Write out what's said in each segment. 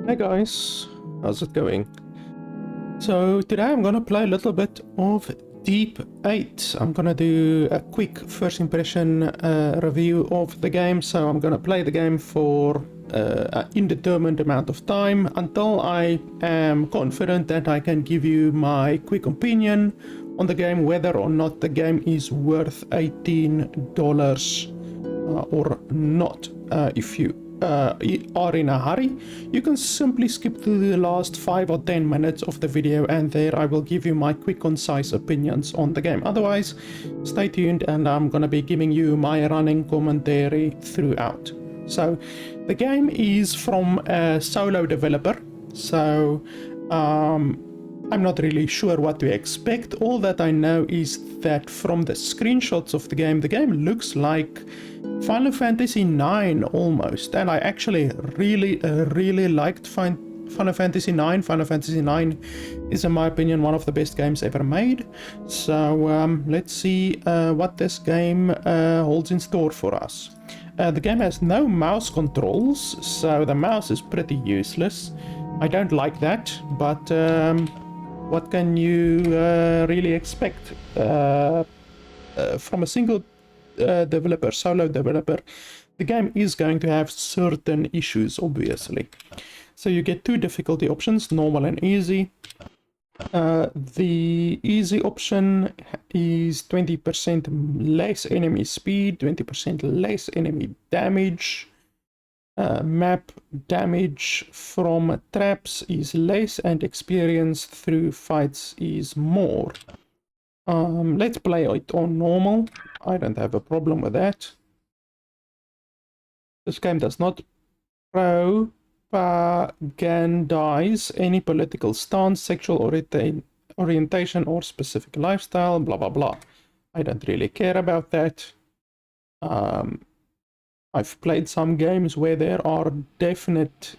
Hey guys, how's it going? So today I'm gonna play a little bit of Deep 8. I'm gonna do a quick first impression review of the game. So I'm gonna play the game for an indeterminate amount of time until I am confident that I can give you my quick opinion on the game, whether or not the game is worth $18 or not. If you are in a hurry, you can simply skip to the last 5 or 10 minutes of the video, and there I will give you my quick concise opinions on the game. Otherwise, stay tuned and I'm gonna be giving you my running commentary throughout. So the game is from a solo developer, so I'm not really sure what to expect. All that I know is that from the screenshots of the game looks like Final Fantasy IX almost, and I actually really liked Final Fantasy IX. Final Fantasy IX is, in my opinion, one of the best games ever made. So let's see what this game holds in store for us. The game has no mouse controls, so the mouse is pretty useless. I don't like that, but what can you really expect from a single developer, solo developer? The game is going to have certain issues, obviously. So you get two difficulty options, normal and easy. The easy option is 20% less enemy speed, 20% less enemy damage. Map damage from traps is less and experience through fights is more. Let's play it on normal. I don't have a problem with that. This game does not propagandize any political stance, sexual orientation, or specific lifestyle, blah blah blah. I don't really care about that. I've played some games where there are definite,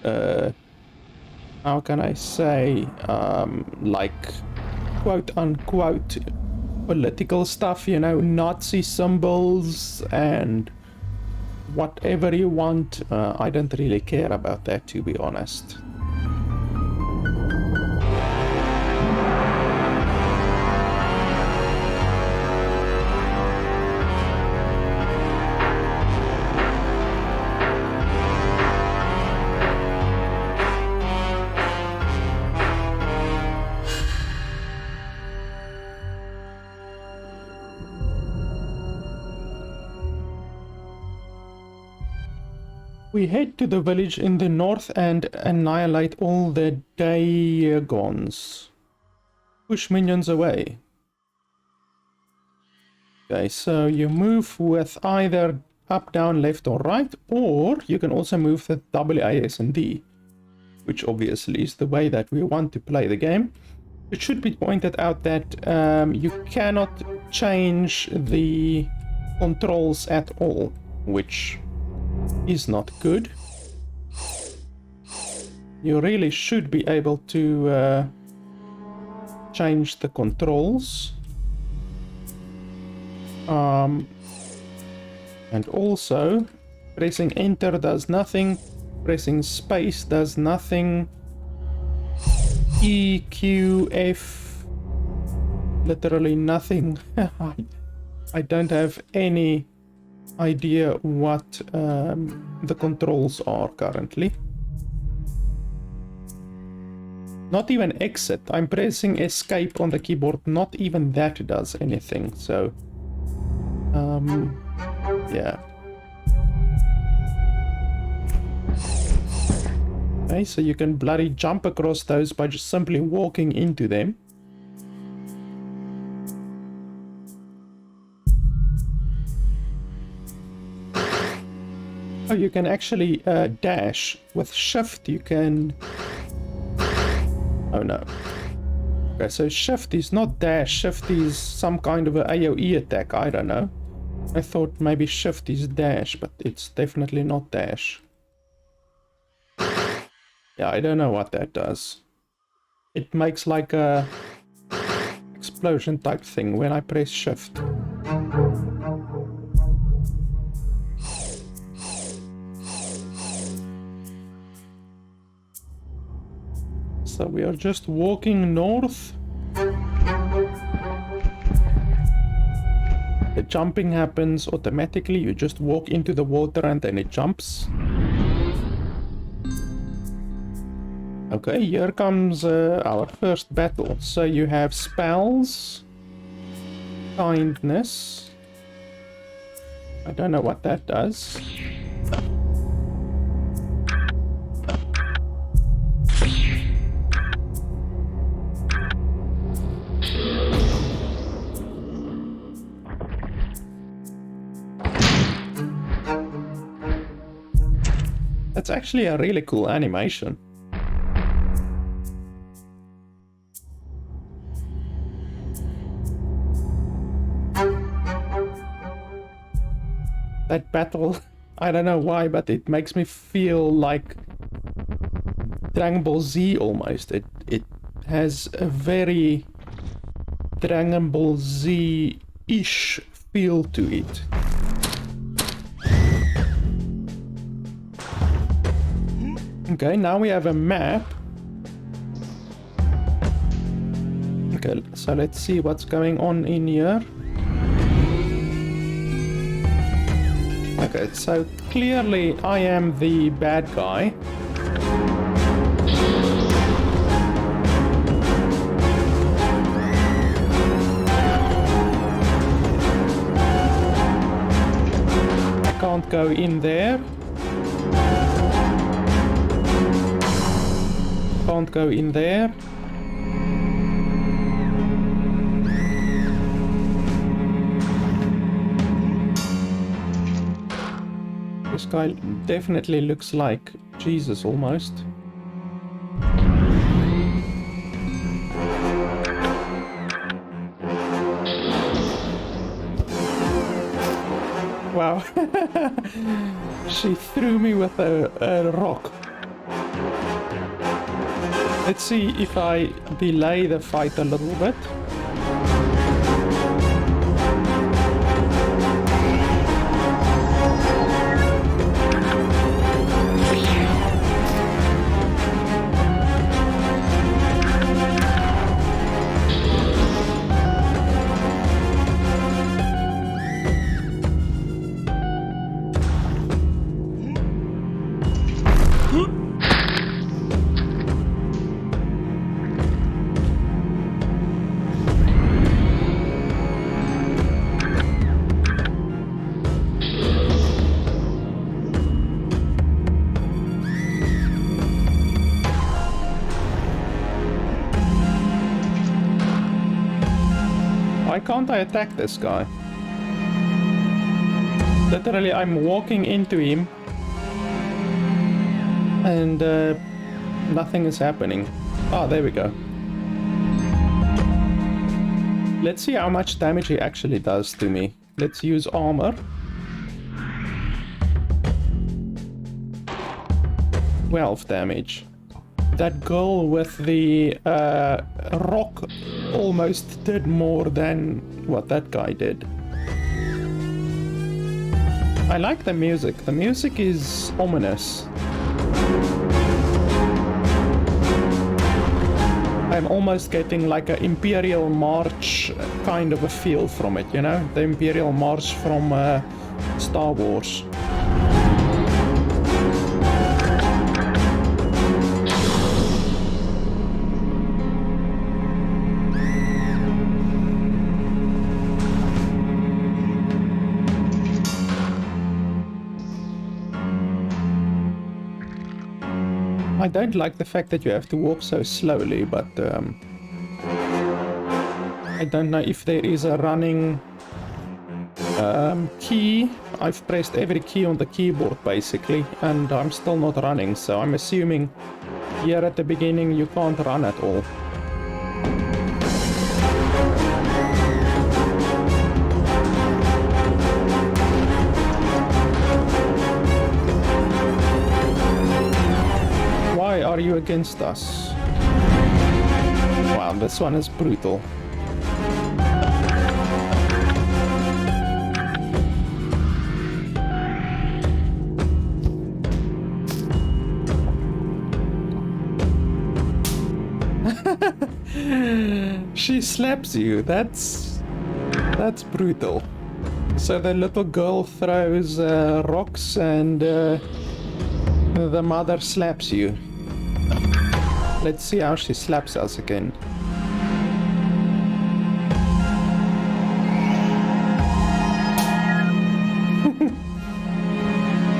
how can I say, like quote unquote political stuff, you know, Nazi symbols and whatever you want. I don't really care about that, to be honest. We head to the village in the north and annihilate all the Daegons. Push minions away. Okay, so you move with either up, down, left, or right, or you can also move with W, A, S, and D, which obviously is the way that we want to play the game. It should be pointed out that you cannot change the controls at all, which is not good. You really should be able to change the controls. And also, pressing enter does nothing, pressing space does nothing, E, Q, F, literally nothing. I don't have any idea what the controls are currently. Not even exit. I'm pressing escape on the keyboard. Not even that does anything. So yeah. Okay, so you can bloody jump across those by just simply walking into them. Oh, you can actually dash. With shift you can... Oh no. Okay, so shift is not dash. Shift is some kind of a AoE attack. I don't know. I thought maybe shift is dash, but it's definitely not dash. Yeah, I don't know what that does. It makes like a explosion type thing when I press shift. So we are just walking north. The jumping happens automatically. You just walk into the water and then it jumps. Okay, here comes our first battle. So you have spells, kindness. I don't know what that does. That's actually a really cool animation. That battle, I don't know why, but it makes me feel like Dragon Ball Z almost. It has a very Dragon Ball Z-ish feel to it. Okay, now we have a map. Okay, so let's see what's going on in here. Okay, so clearly I am the bad guy. I can't go in there. Can't go in there. This guy definitely looks like Jesus almost. Wow. She threw me with a rock. Let's see if I delay the fight a little bit. Why can't I attack this guy? Literally, I'm walking into him and nothing is happening. Ah, there we go. Let's see how much damage he actually does to me. Let's use armor. 12 damage. That girl with the rock almost did more than what that guy did. I like the music. The music is ominous. I'm almost getting like an Imperial March kind of a feel from it, you know? The Imperial March from Star Wars. I don't like the fact that you have to walk so slowly, but I don't know if there is a running key. I've pressed every key on the keyboard basically, and I'm still not running, so I'm assuming here at the beginning you can't run at all. Why are you against us? Wow, this one is brutal. She slaps you. That's brutal. So the little girl throws rocks and the mother slaps you. Let's see how she slaps us again.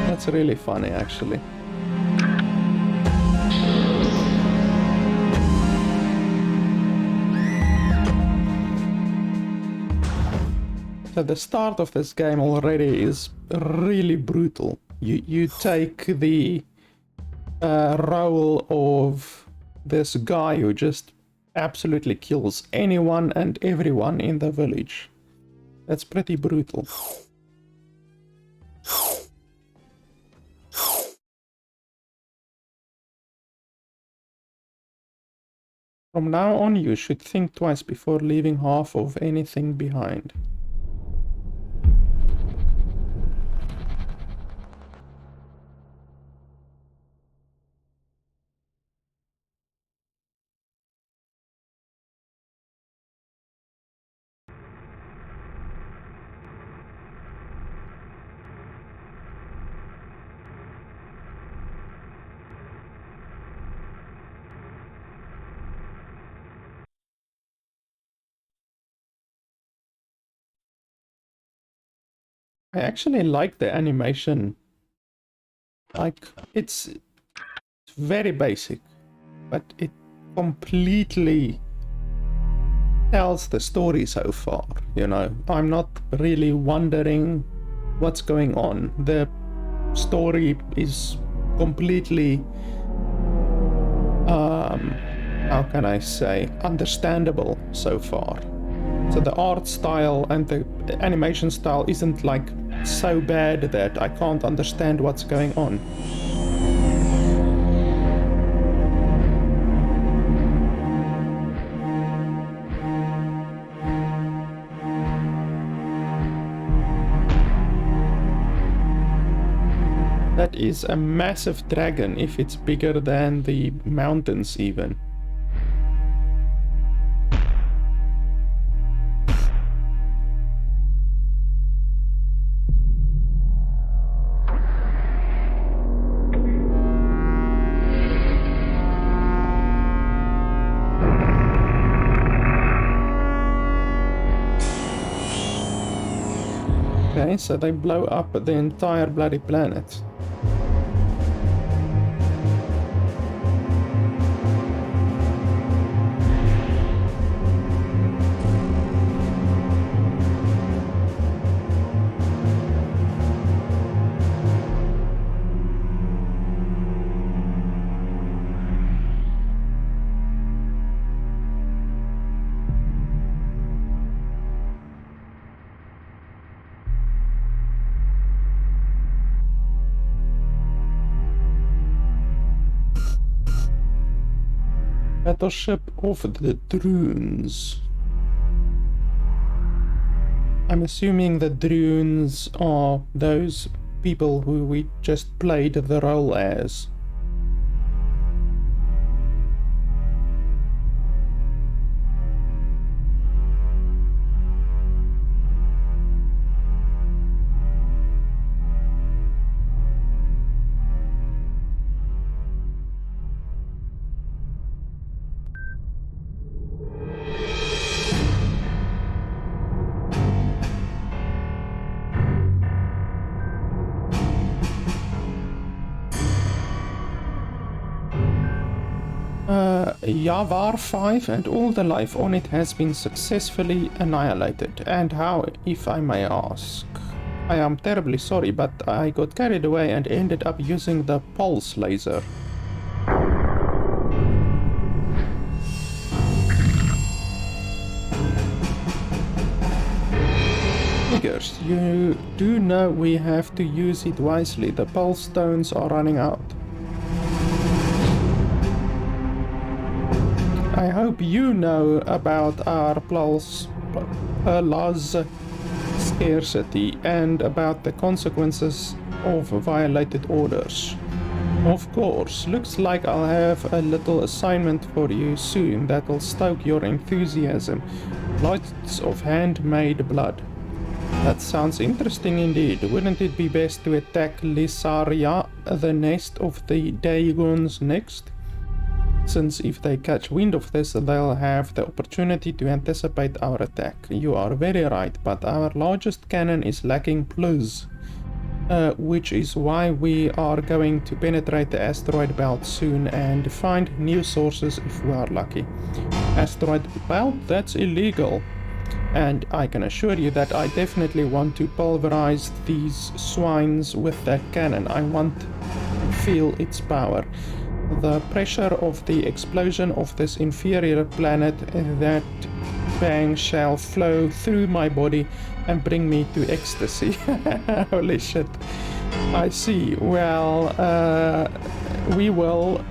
That's really funny, actually. So the start of this game already is really brutal. You take the role of this guy who just absolutely kills anyone and everyone in the village. That's pretty brutal. From now on, you should think twice before leaving half of anything behind. I actually like the animation. Like, it's very basic, but it completely tells the story so far, you know. I'm not really wondering what's going on. The story is completely, how can I say, understandable so far. So the art style and the animation style isn't like so bad that I can't understand what's going on. That is a massive dragon if it's bigger than the mountains even. Okay, so they blow up the entire bloody planet. Battleship of the Drones. I'm assuming the Drones are those people who we just played the role as. Yavar 5 and all the life on it has been successfully annihilated. And how, if I may ask? I am terribly sorry, but I got carried away and ended up using the pulse laser. Figures, you do know we have to use it wisely. The pulse stones are running out. I hope you know about our pulse scarcity and about the consequences of violated orders. Of course, looks like I'll have a little assignment for you soon that'll stoke your enthusiasm. Lots of handmade blood. That sounds interesting indeed. Wouldn't it be best to attack Lysaria, the nest of the Daegons, next? Since if they catch wind of this, they'll have the opportunity to anticipate our attack. You are very right, but our largest cannon is lacking plus. Which is why we are going to penetrate the asteroid belt soon and find new sources if we are lucky. Asteroid belt? That's illegal. And I can assure you that I definitely want to pulverize these swines with that cannon. I want to feel its power. The pressure of the explosion of this inferior planet, that bang shall flow through my body and bring me to ecstasy. Holy shit. I see. Well, we will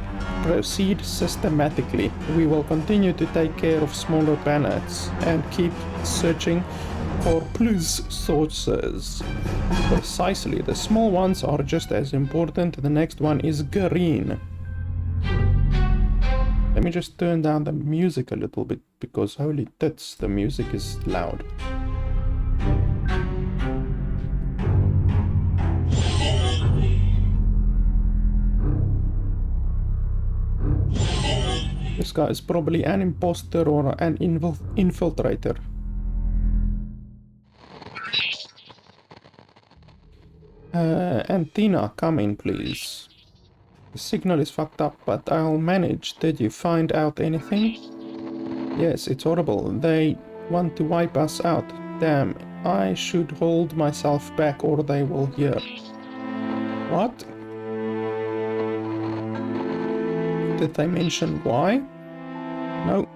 proceed systematically. We will continue to take care of smaller planets and keep searching for plus sources. Precisely. The small ones are just as important. The next one is green. Let me just turn down the music a little bit, because holy tits, the music is loud. This guy is probably an imposter or an infiltrator. Antenna, come in please. The signal is fucked up, but I'll manage. Did you find out anything? Yes, it's horrible. They want to wipe us out. Damn, I should hold myself back or they will hear. What? Did they mention why? No.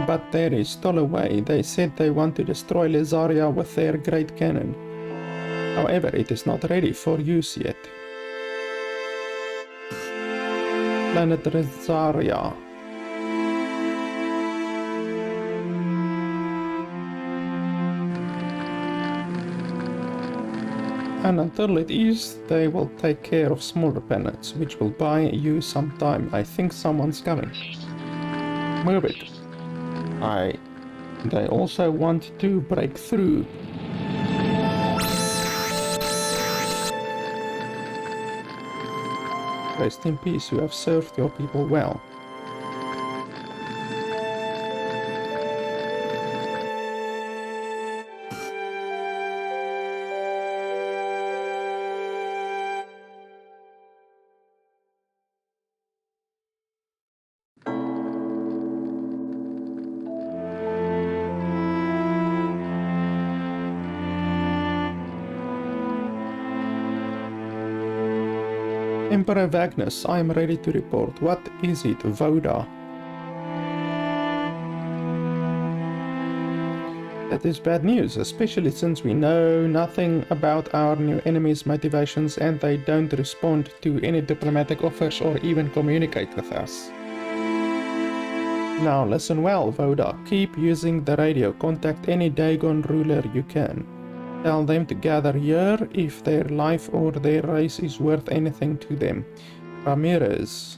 But there is still a way. They said they want to destroy Lysaria with their great cannon. However, it is not ready for use yet. Planet Lysaria. And until it is, they will take care of smaller planets, which will buy you some time. I think someone's coming. Move it. They also want to break through. Rest in peace, you have served your people well. Emperor Vagnus, I am ready to report. What is it, Voda? That is bad news, especially since we know nothing about our new enemies' motivations and they don't respond to any diplomatic offers or even communicate with us. Now listen well, Voda. Keep using the radio. Contact any Dagon ruler you can. Tell them to gather here if their life or their race is worth anything to them. Ramirez.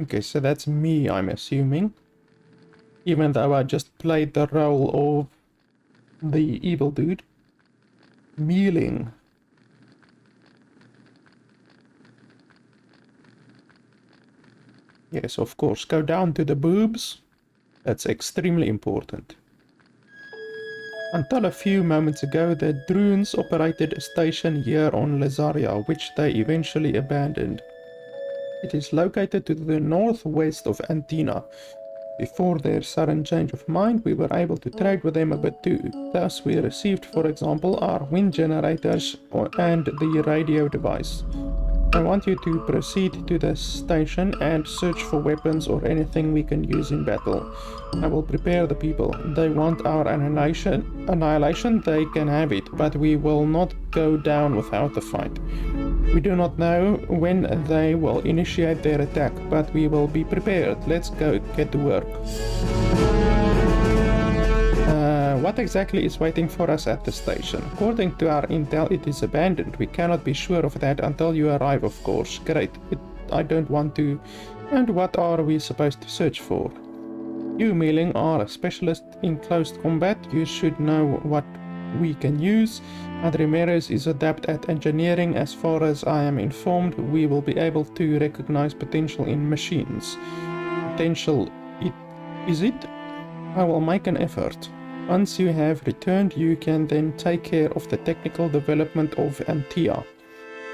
Okay, so that's me, I'm assuming. Even though I just played the role of the evil dude. Mealing. Yes, of course. Go down to the boobs. That's extremely important. Until a few moments ago, the Droons operated a station here on Lysaria, which they eventually abandoned. It is located to the northwest of Antenna. Before their sudden change of mind, we were able to trade with them a bit too. Thus, we received, for example, our wind generators and the radio device. I want you to proceed to the station and search for weapons or anything we can use in battle. I will prepare the people. They want our annihilation, they can have it, but we will not go down without a fight. We do not know when they will initiate their attack, but we will be prepared. Let's go, get to work. What exactly is waiting for us at the station? According to our intel, it is abandoned. We cannot be sure of that until you arrive, of course. Great. I don't want to... And what are we supposed to search for? You, Mealing, are a specialist in close combat. You should know what we can use. And Ramirez is adept at engineering. As far as I am informed, we will be able to recognize potential in machines. Potential, is it? I will make an effort. Once you have returned, you can then take care of the technical development of Antia.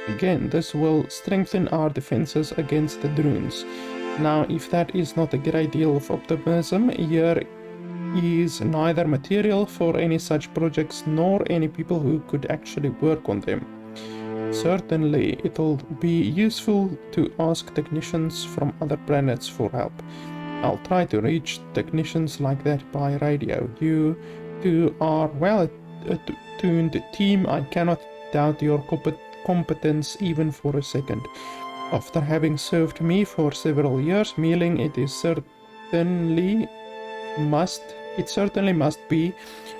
Again, this will strengthen our defenses against the drones. Now, if that is not a great deal of optimism, here is neither material for any such projects nor any people who could actually work on them. Certainly, it'll be useful to ask technicians from other planets for help. I'll try to reach technicians like that by radio. You two are well-attuned team. I cannot doubt your competence even for a second. After having served me for several years, Mealing, it certainly must be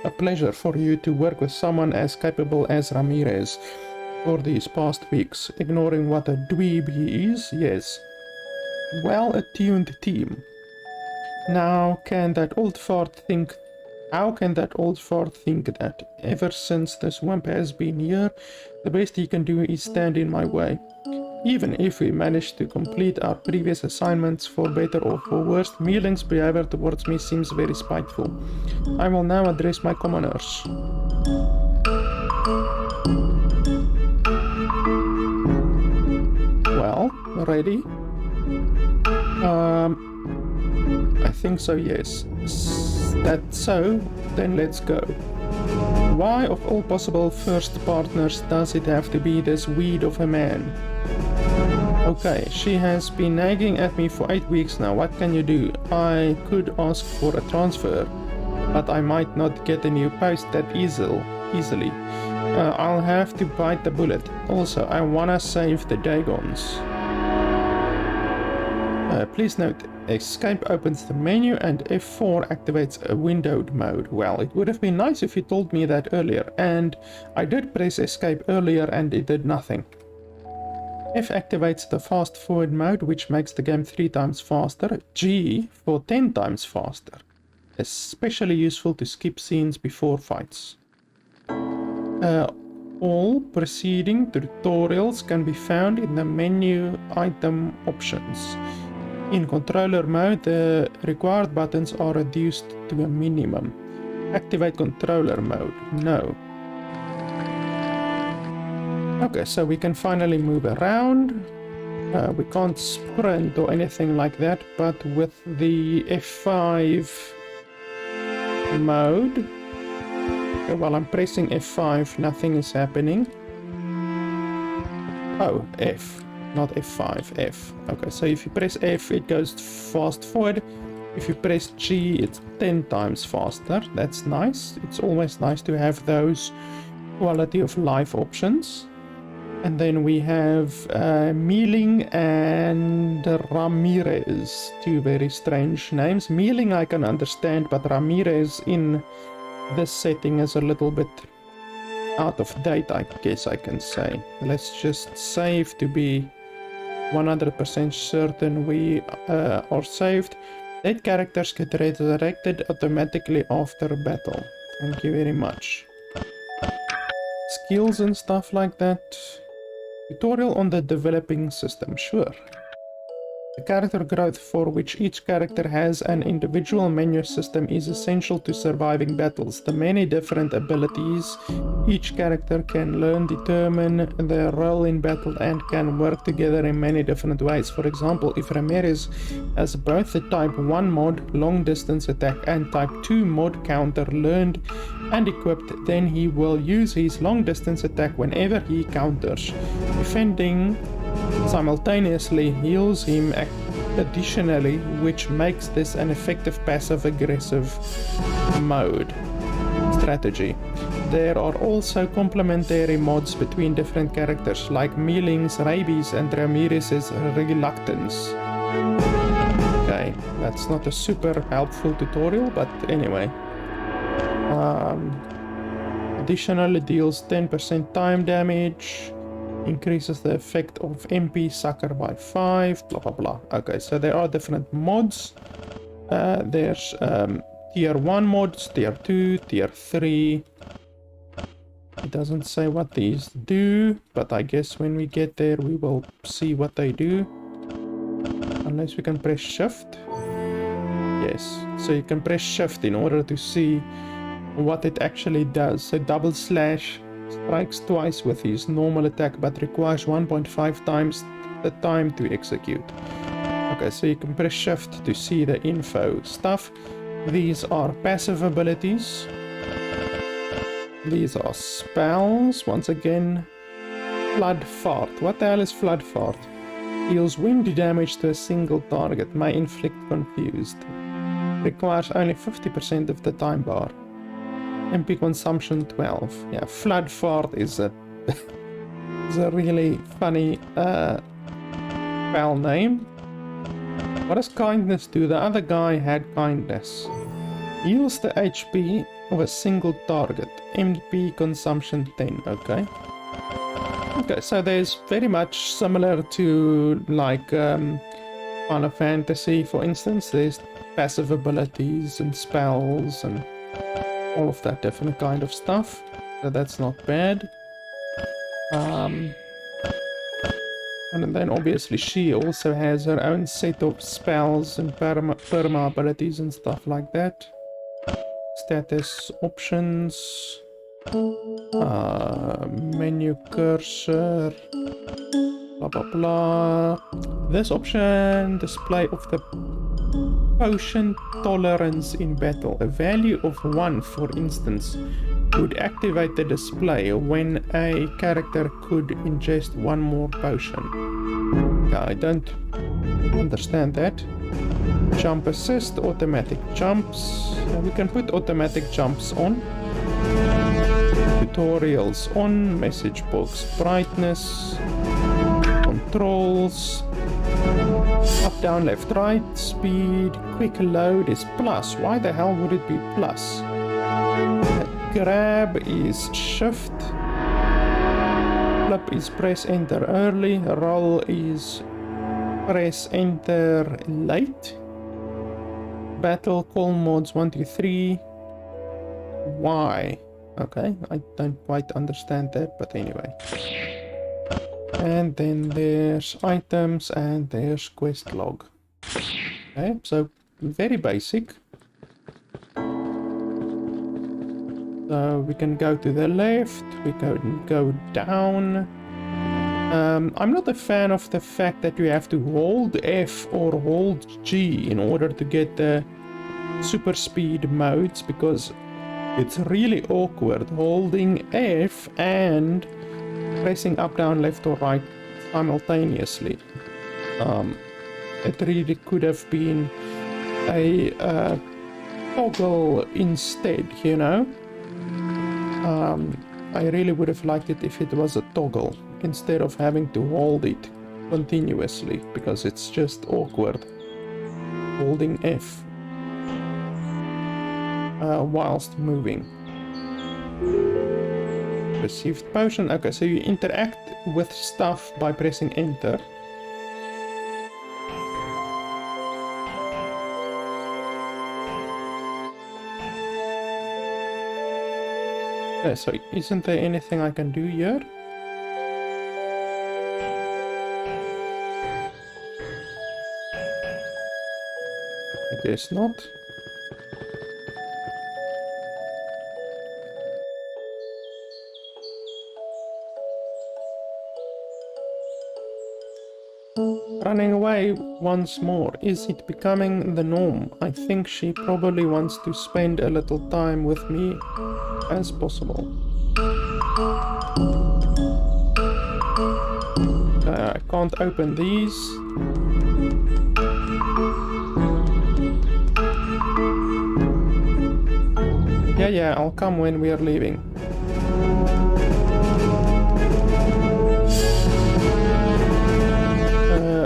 a pleasure for you to work with someone as capable as Ramirez. For these past weeks, ignoring what a dweeb he is, yes. Well-attuned team. How can that old fart think that? Ever since the swamp has been here, the best he can do is stand in my way. Even if we manage to complete our previous assignments, for better or for worse, Mealing's behavior towards me seems very spiteful. I will now address my commoners. Well, ready? I think so, yes. That's so, then let's go. Why, of all possible first partners, does it have to be this weed of a man? Okay, she has been nagging at me for 8 weeks now. What can you do? I could ask for a transfer, but I might not get a new post that easily. I'll have to bite the bullet. Also, I wanna save the Dagons. Please note, escape opens the menu and F4 activates a windowed mode. Well, it would have been nice if you told me that earlier, and I did press escape earlier and it did nothing. F activates the fast forward mode, which makes the game 3 times faster. G for 10 times faster. Especially useful to skip scenes before fights. All preceding tutorials can be found in the menu item options. In controller mode, the required buttons are reduced to a minimum. Activate controller mode. No. Okay, so we can finally move around. We can't sprint or anything like that, but with the F5 mode, okay, while I'm pressing F5, nothing is happening. Oh, F, not F5, F. Okay, so if you press F, it goes fast forward. If you press G, it's 10 times faster. That's nice. It's always nice to have those quality of life options. And then we have Mealing and Ramirez, two very strange names. Mealing I can understand, but Ramirez in this setting is a little bit out of date, I guess I can say. Let's just save to be 100% certain we are saved. Dead characters get resurrected automatically after battle. Thank you very much. Skills and stuff like that. Tutorial on the developing system, sure. The character growth, for which each character has an individual menu system, is essential to surviving battles. The many different abilities each character can learn determine their role in battle and can work together in many different ways. For example, if Ramirez has both the Type 1 mod long distance attack and Type 2 mod counter learned and equipped, then he will use his long distance attack whenever he counters. Defending simultaneously heals him additionally, which makes this an effective passive-aggressive mode strategy. There are also complementary mods between different characters, like Mealing's Rabies and Ramirez's Reluctance. Okay, that's not a super helpful tutorial, but anyway. Additionally deals 10% time damage, increases the effect of MP sucker by 5, blah blah blah. Okay, so there are different mods. There's tier 1 mods, tier 2, tier 3. It doesn't say what these do, but I guess when we get there we will see what they do. Unless we can press shift. Yes, so you can press shift in order to see what it actually does. So double slash strikes twice with his normal attack but requires 1.5 times the time to execute. Okay, so you can press shift to see the info stuff. These are passive abilities. These are spells. Once again, Flood Fart. What the hell is Flood Fart? Deals wind damage to a single target. May inflict confused. Requires only 50% of the time bar. MP consumption 12. Yeah, Flood Fart is a is a really funny spell name. What does kindness do? The other guy had kindness. Heals the HP of a single target. MP consumption 10. Okay. Okay, so there's very much similar to like Final Fantasy, for instance. There's passive abilities and spells and all of that different kind of stuff. So that's not bad. And then obviously she also has her own set of spells and perma abilities and stuff like that. Status options. Menu cursor. Blah blah blah. This option, display of the potion tolerance in battle. A value of 1, for instance, would activate the display when a character could ingest 1 more potion. I don't understand that. Jump assist, automatic jumps. We can put automatic jumps on. Tutorials on, message box brightness, controls, up, down, left, right, speed, quick load is plus. Why the hell would it be plus? Grab is shift, flip is press enter early, roll is press enter late, battle call modes 1 to 3. Why? Okay, I don't quite understand that, but anyway. And then there's items and there's quest log. Okay, so very basic. So we can go to the left, we can go down. I'm not a fan of the fact that you have to hold F or hold G in order to get the super speed modes, because it's really awkward holding F and pressing up, down, left or right simultaneously. It really could have been a toggle instead, you know? I really would have liked it if it was a toggle instead of having to hold it continuously, because it's just awkward holding F whilst moving. Received potion. Okay, so you interact with stuff by pressing enter. Okay, so isn't there anything I can do here? I guess not. Running away once more. Is it becoming the norm? I think she probably wants to spend a little time with me as possible. I can't open these. Yeah, I'll come when we are leaving.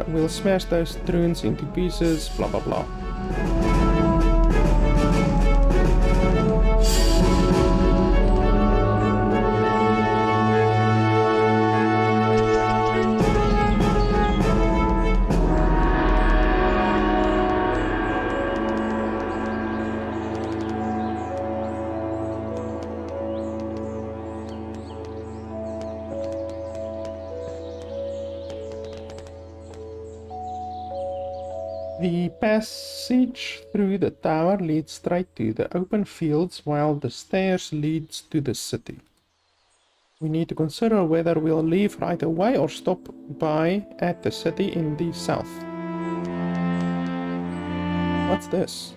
We'll smash those drones into pieces, blah blah blah. The passage through the tower leads straight to the open fields, while the stairs leads to the city. We need to consider whether we'll leave right away or stop by at the city in the south. What's this?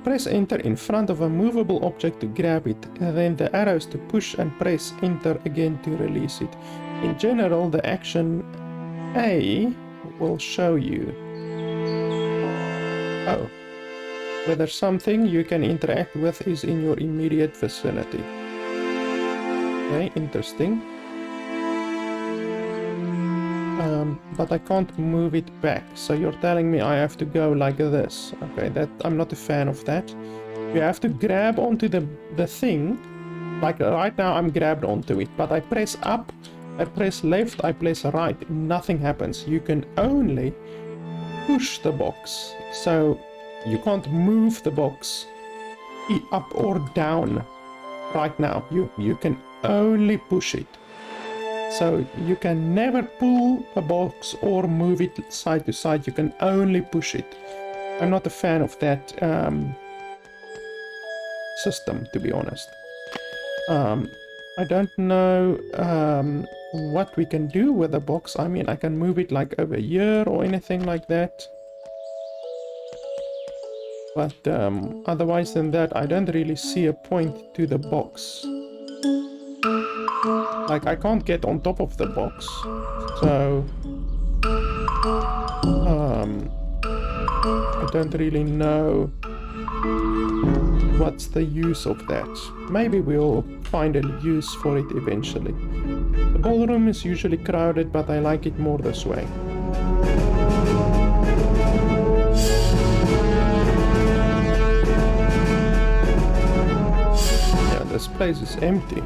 Press enter in front of a movable object to grab it, and then the arrows to push and press enter again to release it. In general, the action A will show you whether something you can interact with is in your immediate vicinity. Okay, interesting. But I can't move it back, so you're telling me I have to go like this. Okay, that I'm not a fan of that. You have to grab onto the thing. Like right now I'm grabbed onto it, but I press up, I press left, I press right, nothing happens. You can only push the box, so you can't move the box up or down right now. You can only push it. So you can never pull a box or move it side to side, you can only push it. I'm not a fan of that system, to be honest. I don't know what we can do with the box. I mean, I can move it like over here or anything like that. But otherwise than that, I don't really see a point to the box. Like, I can't get on top of the box, so I don't really know what's the use of that. Maybe we'll find a use for it eventually. The ballroom is usually crowded, but I like it more this way. Yeah, this place is empty.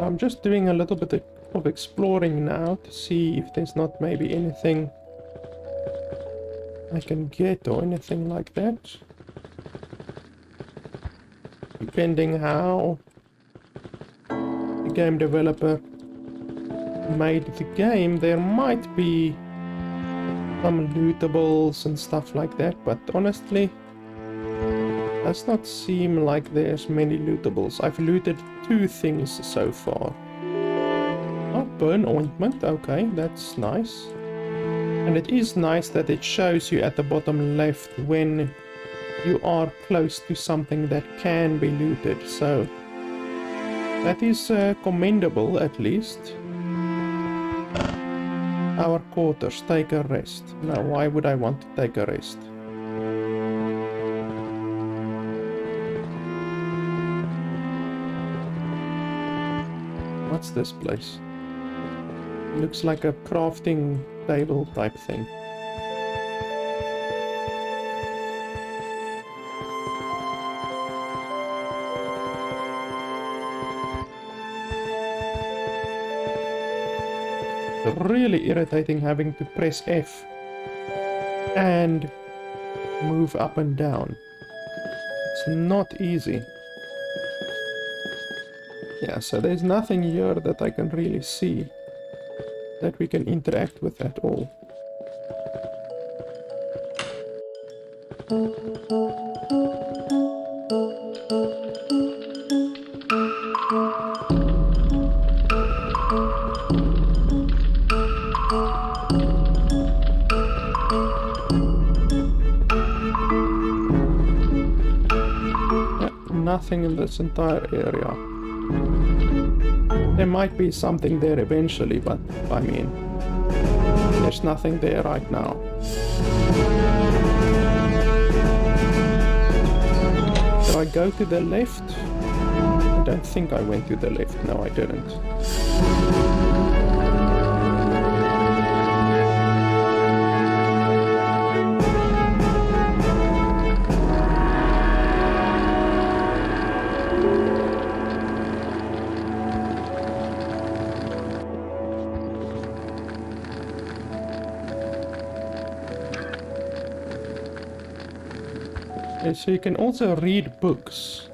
I'm just doing a little bit of exploring now to see if there's not maybe anything I can get or anything like that. Depending how the game developer made the game, there might be some lootables and stuff like that, but honestly, does not seem like there's many lootables. I've looted 2 things so far. Oh, burn ointment, okay, that's nice. And it is nice that it shows you at the bottom left when you are close to something that can be looted, so that is commendable at least. Our quarters, take a rest. Now, why would I want to take a rest? What's this place? Looks like a crafting table type thing. Really irritating having to press F and move up and down. It's not easy. Yeah, so there's nothing here that I can really see that we can interact with at all. Yeah, nothing in this entire area. There might be something there eventually, but I mean, there's nothing there right now. Did I go to the left? I don't think I went to the left. No, I didn't. Okay, so you can also read books.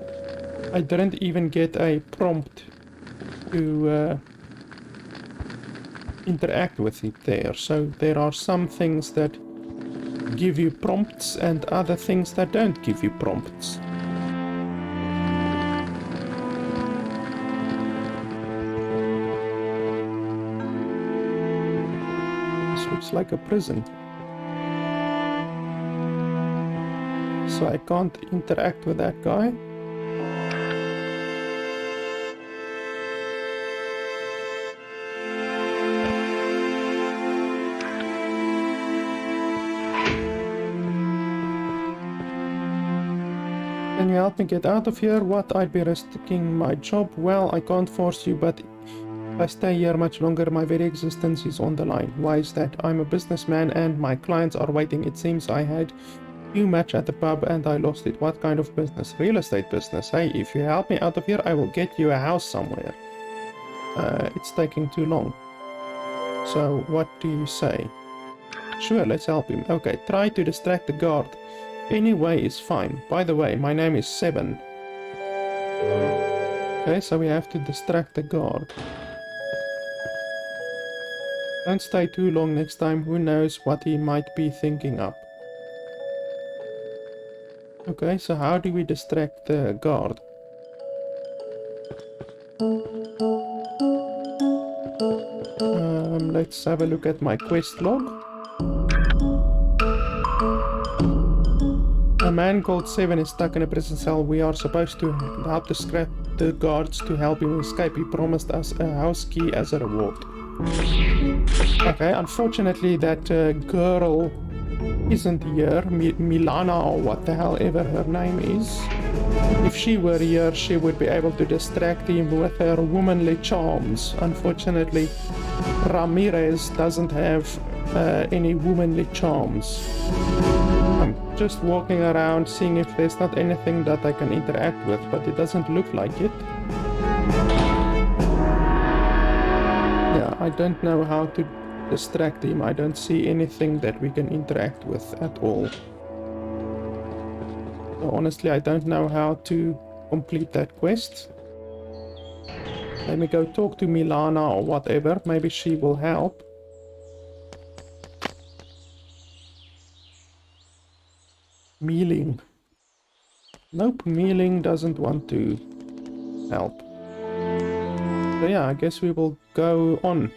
I didn't even get a prompt to interact with it there. So there are some things that give you prompts and other things that don't give you prompts. This looks like a prison. So I can't interact with that guy. Can you help me get out of here? What? I'd be risking my job? Well, I can't force you, but if I stay here much longer, my very existence is on the line. Why is that? I'm a businessman and my clients are waiting. It seems I had too much at the pub and I lost it. What kind of business? Real estate business. Hey, if you help me out of here, I will get you a house somewhere. It's taking too long. So, what do you say? Sure, let's help him. Okay, try to distract the guard. Any way is fine. By the way, my name is Seven. Okay, so we have to distract the guard. Don't stay too long next time. Who knows what he might be thinking up. Okay, so how do we distract the guard? Let's have a look at my quest log. A man called Seven is stuck in a prison cell. We are supposed to help the guards to help him escape. He promised us a house key as a reward. Okay, unfortunately that girl isn't here. Milana, or what the hell ever her name is. If she were here, she would be able to distract him with her womanly charms. Unfortunately, Ramirez doesn't have any womanly charms. I'm just walking around seeing if there's not anything that I can interact with, but it doesn't look like it. Yeah, I don't know how to distract him. I don't see anything that we can interact with at all. So honestly, I don't know how to complete that quest. Let me go talk to Milana or whatever. Maybe she will help. Mealing. Nope, Mealing doesn't want to help. So yeah, I guess we will go on.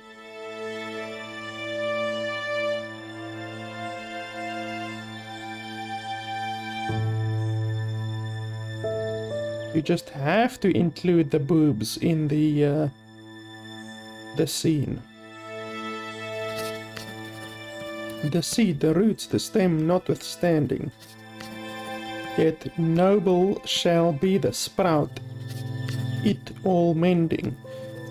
You just have to include the boobs in the scene. The seed, the roots, the stem notwithstanding. Yet noble shall be the sprout, it all mending.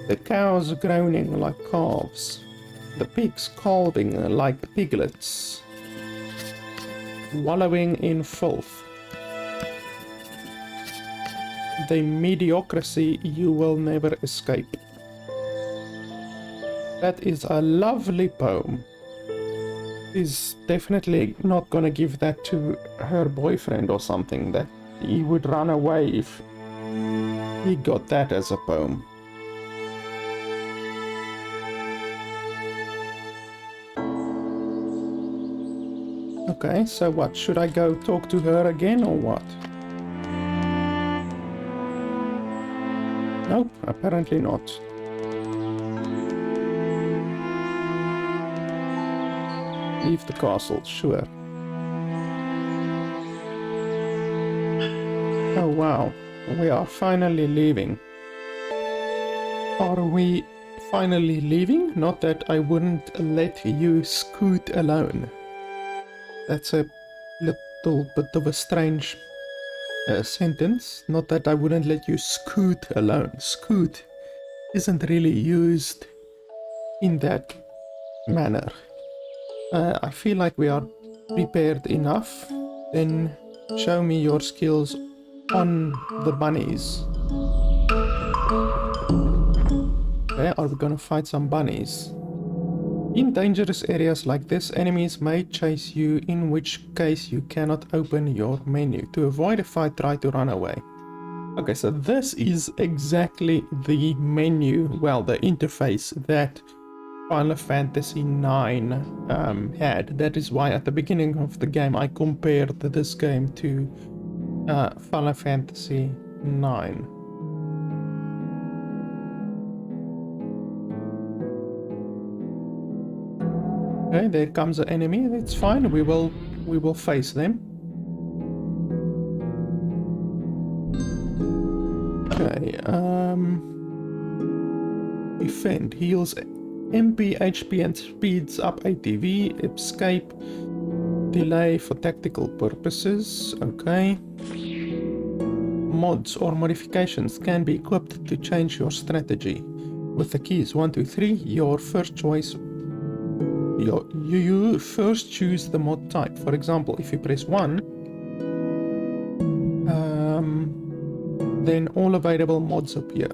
The cows groaning like calves, the pigs calving like piglets, wallowing in filth. The mediocrity you will never escape. That is a lovely poem. She's definitely not gonna give that to her boyfriend or something, that he would run away if he got that as a poem. Okay, so what? Should I go talk to her again or what? Nope, apparently not. Leave the castle, sure. Oh wow, we are finally leaving. Are we finally leaving? Not that I wouldn't let you scoot alone. That's a little bit of a strange sentence. Not that I wouldn't let you scoot alone. Scoot isn't really used in that manner. I feel like we are prepared enough. Then show me your skills on the bunnies. Okay, are we gonna fight some bunnies? In dangerous areas like this, enemies may chase you, in which case you cannot open your menu. To avoid a fight, try to run away. Okay, so this is exactly the menu, well, the interface that Final Fantasy IX had. That is why at the beginning of the game I compared this game to Final Fantasy IX. Okay, there comes an enemy. It's fine. We will face them. Okay. Defend heals MP, HP, and speeds up ATV. Escape. Delay for tactical purposes. Okay. Mods or modifications can be equipped to change your strategy. With the keys 1, 2, 3, your first choice. You first choose the mod type. For example, if you press 1, then all available mods appear.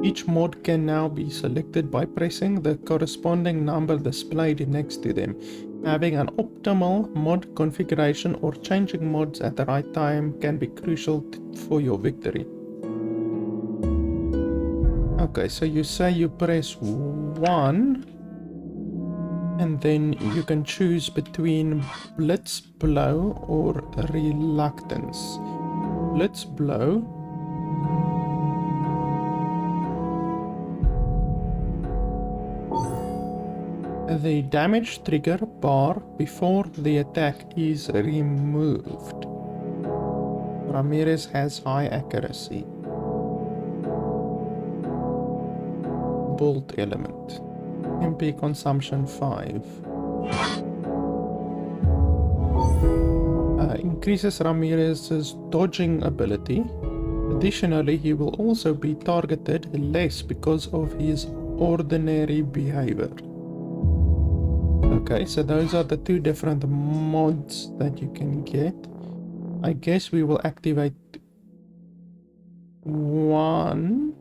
Each mod can now be selected by pressing the corresponding number displayed next to them. Having an optimal mod configuration or changing mods at the right time can be crucial for your victory. Okay, so you say you press 1 and then you can choose between Blitz Blow or Reluctance. Blitz Blow the damage trigger bar before the attack is removed. Ramirez has high accuracy. Bolt element. MP consumption 5. Increases Ramirez's dodging ability. Additionally, he will also be targeted less because of his ordinary behavior. Okay, so those are the two different mods that you can get. I guess we will activate one.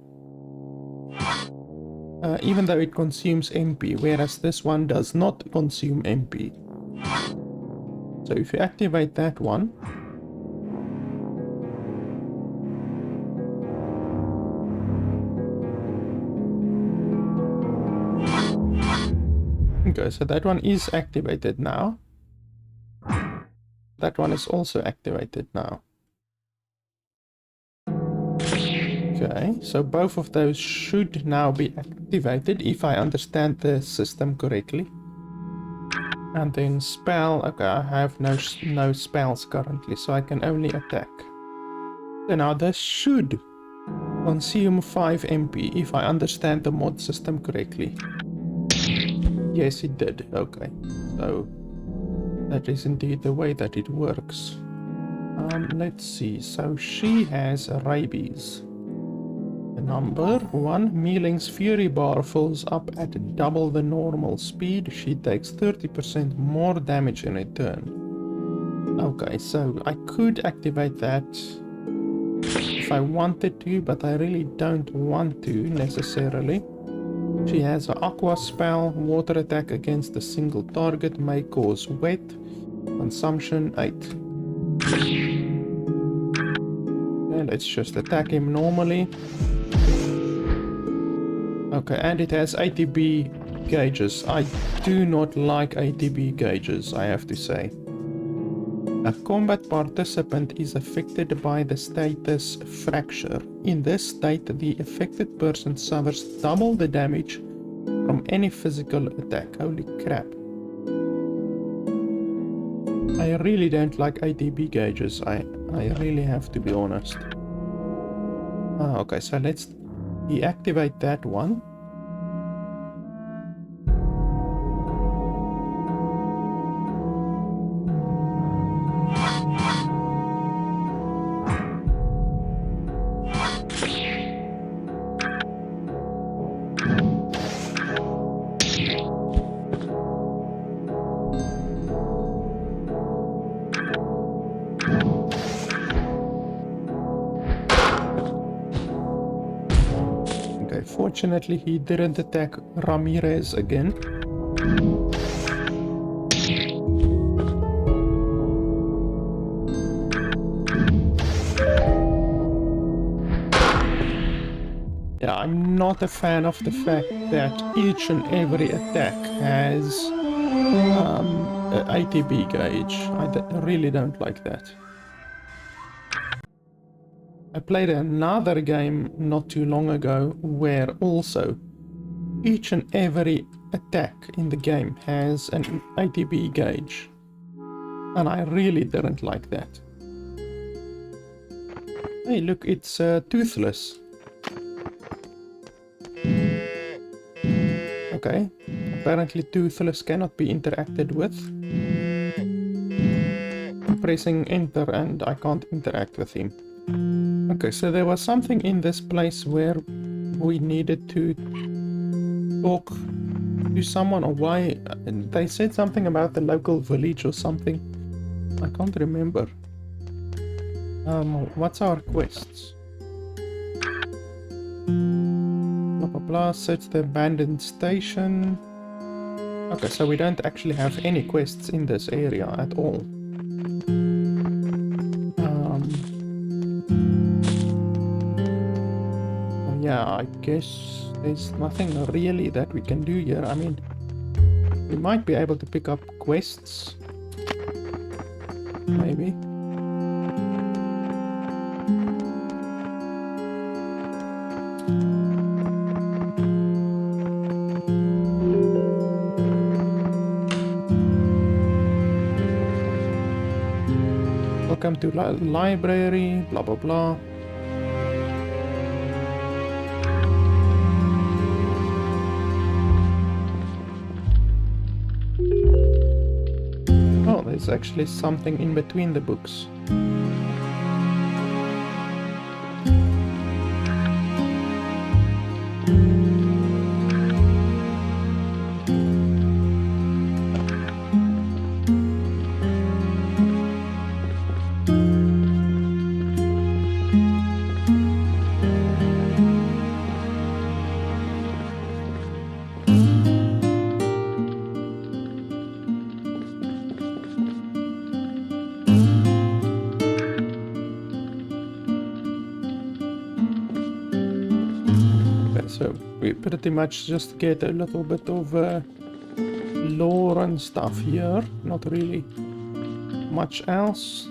Even though it consumes MP, whereas this one does not consume MP. So if you activate that one, okay, so that one is activated now. That one is also activated now. Okay, so both of those should now be activated if I understand the system correctly. And then spell, okay, I have no spells currently, so I can only attack. So now this should consume 5 MP if I understand the mod system correctly. Yes, it did. Okay, so that is indeed the way that it works. Let's see. So she has rabies. The number 1, Mealing's Fury bar fills up at double the normal speed. She takes 30% more damage in a turn. Okay, so I could activate that if I wanted to, but I really don't want to necessarily. She has an aqua spell. Water attack against a single target may cause wet. Consumption 8. Okay, let's just attack him normally. Okay, and it has ATB gauges. I do not like ATB gauges, I have to say. A combat participant is affected by the status fracture. In this state, the affected person suffers double the damage from any physical attack. Holy crap. I really don't like ATB gauges. I really have to be honest. Okay, so let's deactivate that one. Fortunately, he didn't attack Ramirez again. Yeah, I'm not a fan of the fact that each and every attack has a ATB gauge. I really don't like that. I played another game not too long ago where also each and every attack in the game has an ATB gauge. And I really didn't like that. Hey, look, it's toothless. Okay, apparently toothless cannot be interacted with. I'm pressing enter and I can't interact with him. Okay, so there was something in this place where we needed to talk to someone, or why? They said something about the local village or something. I can't remember. What's our quests? Blah blah blah, search the abandoned station. Okay, so we don't actually have any quests in this area at all. Yeah, I guess there's nothing really that we can do here. I mean, we might be able to pick up quests. Maybe. Welcome to library, blah blah blah. Oh, there's actually something in between the books. So we pretty much just get a little bit of lore and stuff here, not really much else.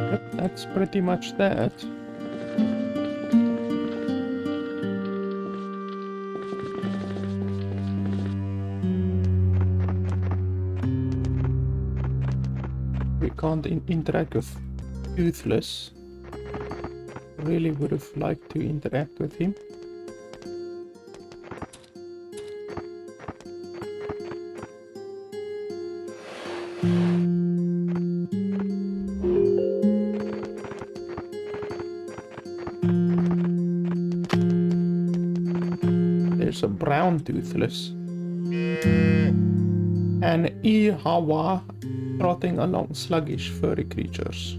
Yep, that's pretty much that. We can't interact with Toothless. Really would have liked to interact with him. There's a brown Toothless. And Ihawa trotting along sluggish furry creatures.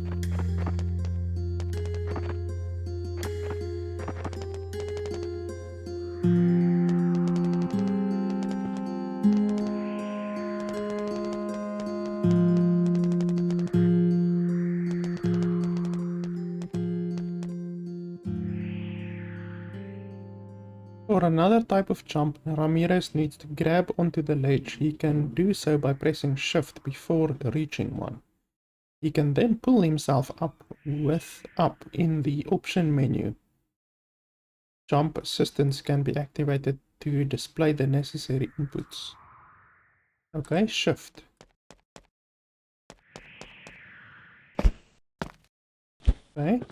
For another type of jump, Ramirez needs to grab onto the ledge. He can do so by pressing shift before reaching one. He can then pull himself up in the option menu. Jump assistance can be activated to display the necessary inputs. Okay, shift. Okay.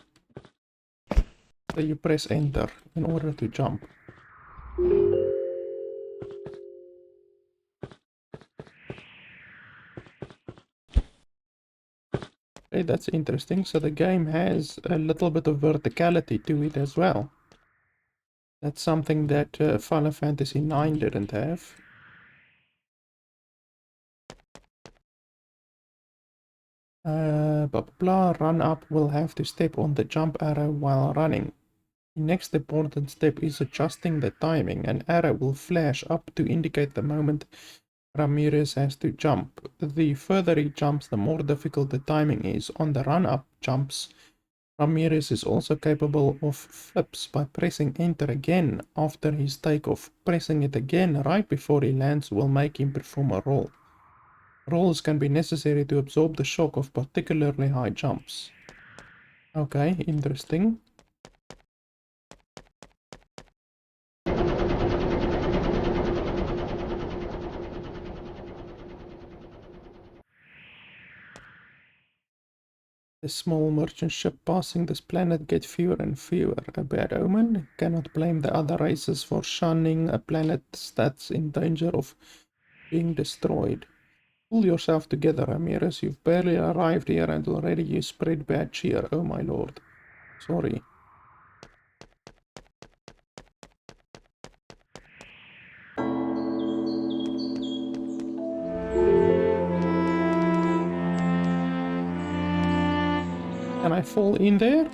So you press enter in order to jump. Okay, that's interesting. So the game has a little bit of verticality to it as well. That's something that Final Fantasy IX didn't have. Blah blah blah. Run up will have to step on the jump arrow while running. The next important step is adjusting the timing. An arrow will flash up to indicate the moment Ramirez has to jump. The further he jumps, the more difficult the timing is. On the run-up jumps, Ramirez is also capable of flips by pressing enter again after his takeoff. Pressing it again right before he lands will make him perform a roll. Rolls can be necessary to absorb the shock of particularly high jumps. Okay, interesting. The small merchant ship passing this planet get fewer and fewer. A bad omen? Cannot blame the other races for shunning a planet that's in danger of being destroyed. Pull yourself together, Ramirez. You've barely arrived here and already you spread bad cheer. Oh my lord. Sorry. Can I fall in there?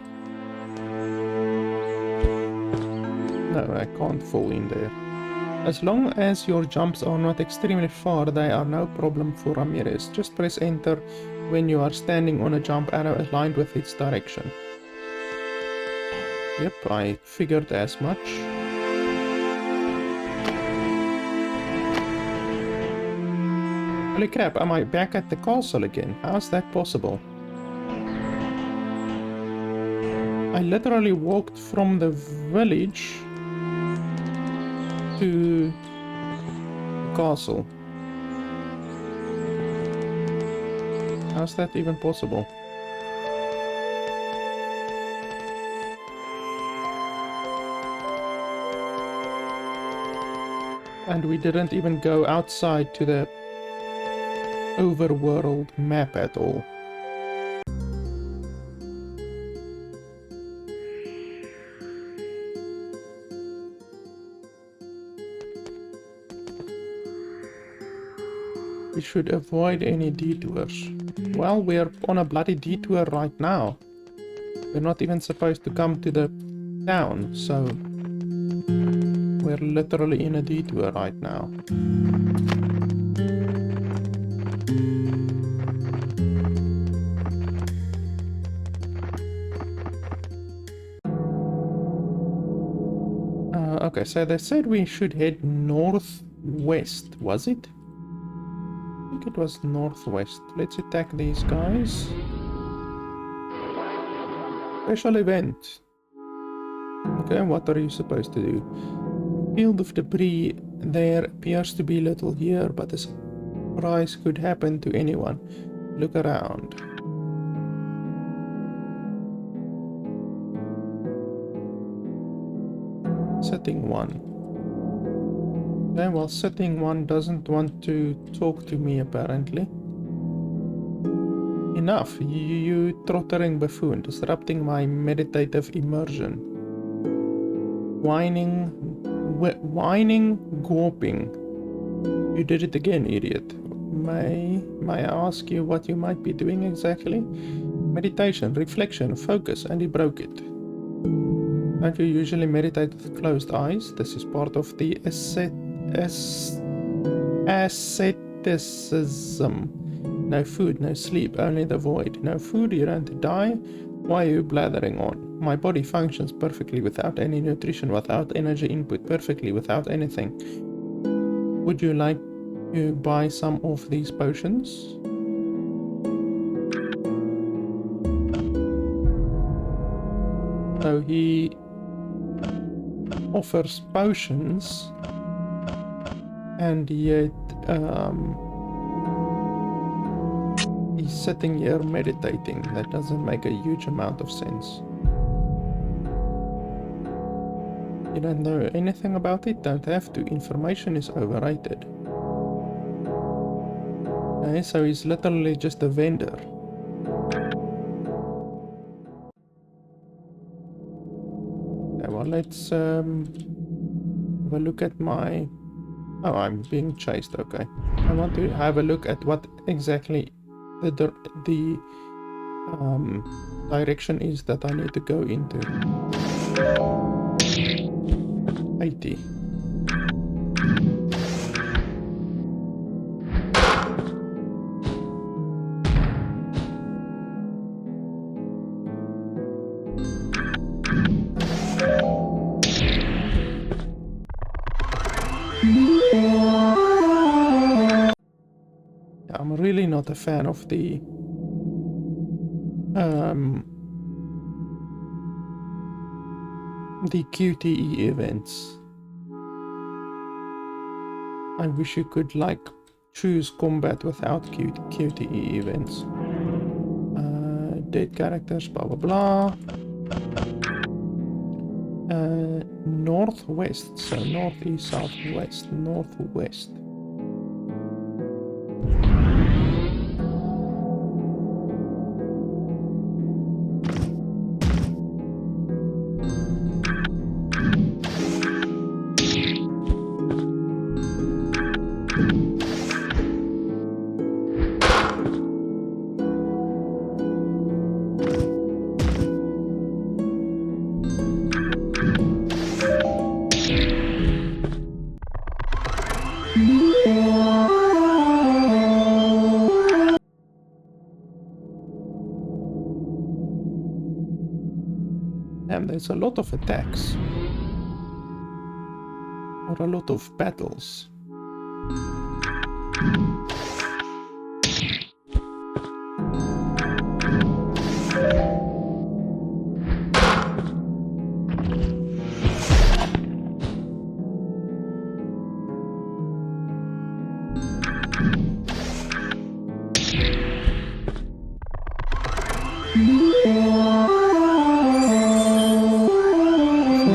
No, I can't fall in there. As long as your jumps are not extremely far, they are no problem for Ramirez. Just press enter when you are standing on a jump arrow aligned with its direction. Yep, I figured as much. Holy crap, am I back at the castle again? How's that possible? I literally walked from the village to the castle. How's that even possible? And we didn't even go outside to the overworld map at all. We should avoid any detours. Well, we're on a bloody detour right now. We're not even supposed to come to the town, so we're literally in a detour right now. Okay, so they said we should head northwest, was it? I think it was northwest. Let's attack these guys. Special event. Okay, what are you supposed to do? Field of debris. There appears to be little here, but a surprise could happen to anyone. Look around. Setting 1. Okay, well, setting 1 doesn't want to talk to me apparently. Enough, you trottering buffoon, disrupting my meditative immersion. Whining, gawping. You did it again, idiot. May I ask you what you might be doing exactly? Meditation, reflection, focus, and he broke it. Don't you usually meditate with closed eyes? This is part of the asceticism. No food, no sleep, only the void. No food, you don't die. Why are you blathering on? My body functions perfectly without any nutrition, without energy input, perfectly without anything. Would you like to buy some of these potions? So he offers potions, and yet he's sitting here meditating. That doesn't make a huge amount of sense. You don't know anything about it? Don't have to. Information is overrated. Okay, so he's literally just a vendor. Okay, well, let's have a look at my... Oh, I'm being chased, okay. I want to have a look at what exactly the direction is that I need to go into. 80. I'm really not a fan of the QTE events. I wish you could like choose combat without QTE events. Dead characters, blah blah blah. Northwest, so northeast, southwest, northwest. Damn, there's a lot of attacks. Or a lot of battles.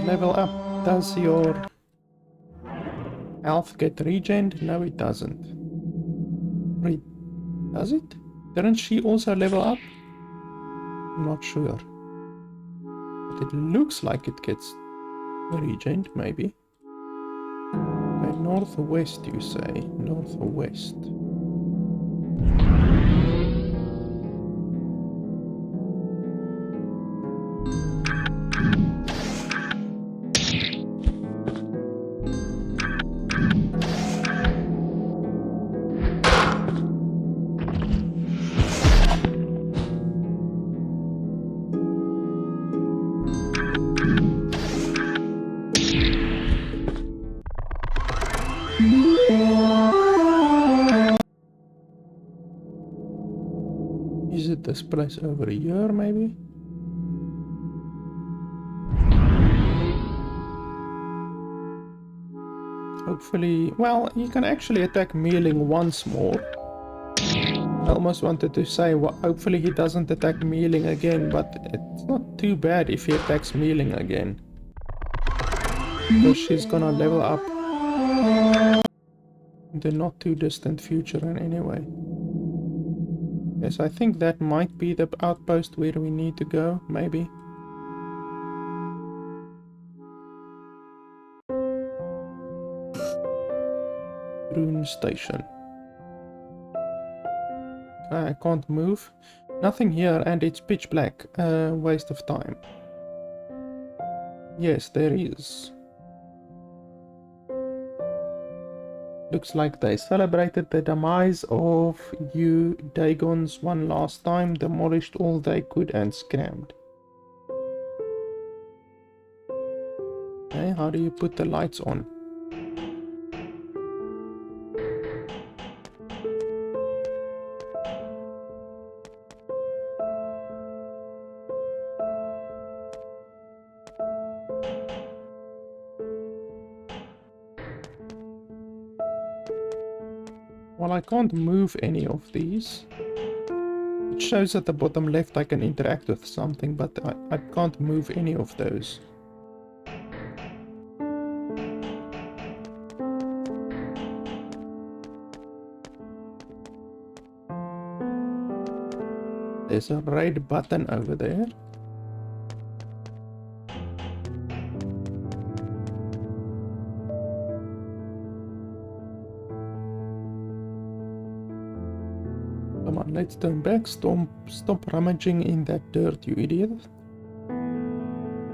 Level up, does your health get regened? No, it doesn't. Does it? Didn't she also level up? I'm not sure. But it looks like it gets regened, maybe. Okay, northwest, you say? Northwest. Is it this place over here, maybe? Hopefully... Well, you can actually attack mealing once more. I almost wanted to say, well, hopefully he doesn't attack mealing again, but it's not too bad if he attacks mealing again. Because she's gonna level up in the not too distant future in any way. Yes, I think that might be the outpost where we need to go, maybe. Rune Station. I can't move. Nothing here and it's pitch black. Waste of time. Yes, there is. Looks like they celebrated the demise of you Dagons one last time, demolished all they could and scrammed. Okay, how do you put the lights on? Well, I can't move any of these. It shows at the bottom left I can interact with something, but I can't move any of those. There's a red button over there. Come on, let's turn back. Stop rummaging in that dirt, you idiot.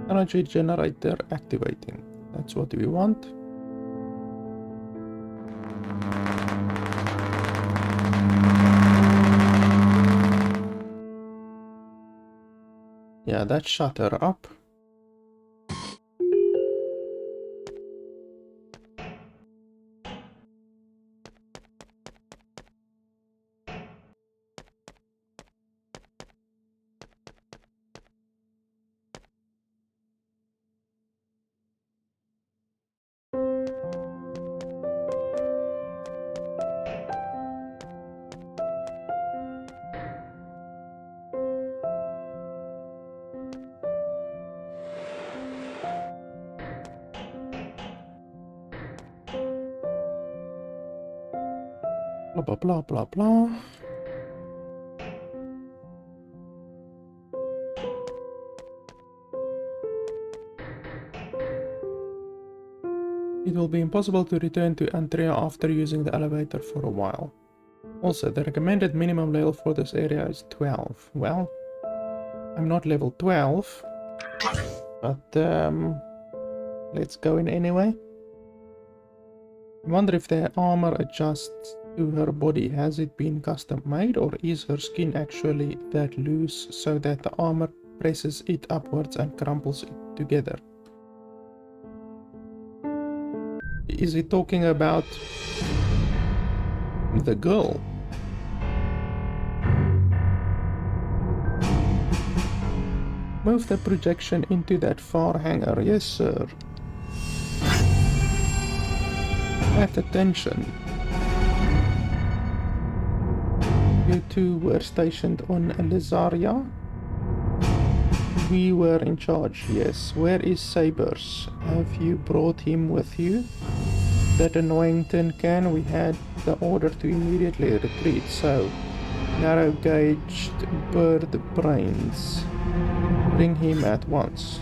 Energy generator activating. That's what we want. Yeah, that shut her up. Blah blah blah blah blah. It will be impossible to return to Antria after using the elevator for a while. Also, the recommended minimum level for this area is 12. Well, I'm not level 12, but let's go in anyway. I wonder if the armor adjusts to her body. Has it been custom made, or is her skin actually that loose so that the armor presses it upwards and crumples it together? Is he talking about the girl? Move the projection into that far hangar. Yes, sir. At attention. You two were stationed on Lizaria. We were in charge, yes. Where is Sabers? Have you brought him with you? That annoying tin can, we had the order to immediately retreat, so narrow-gauged bird brains. Bring him at once.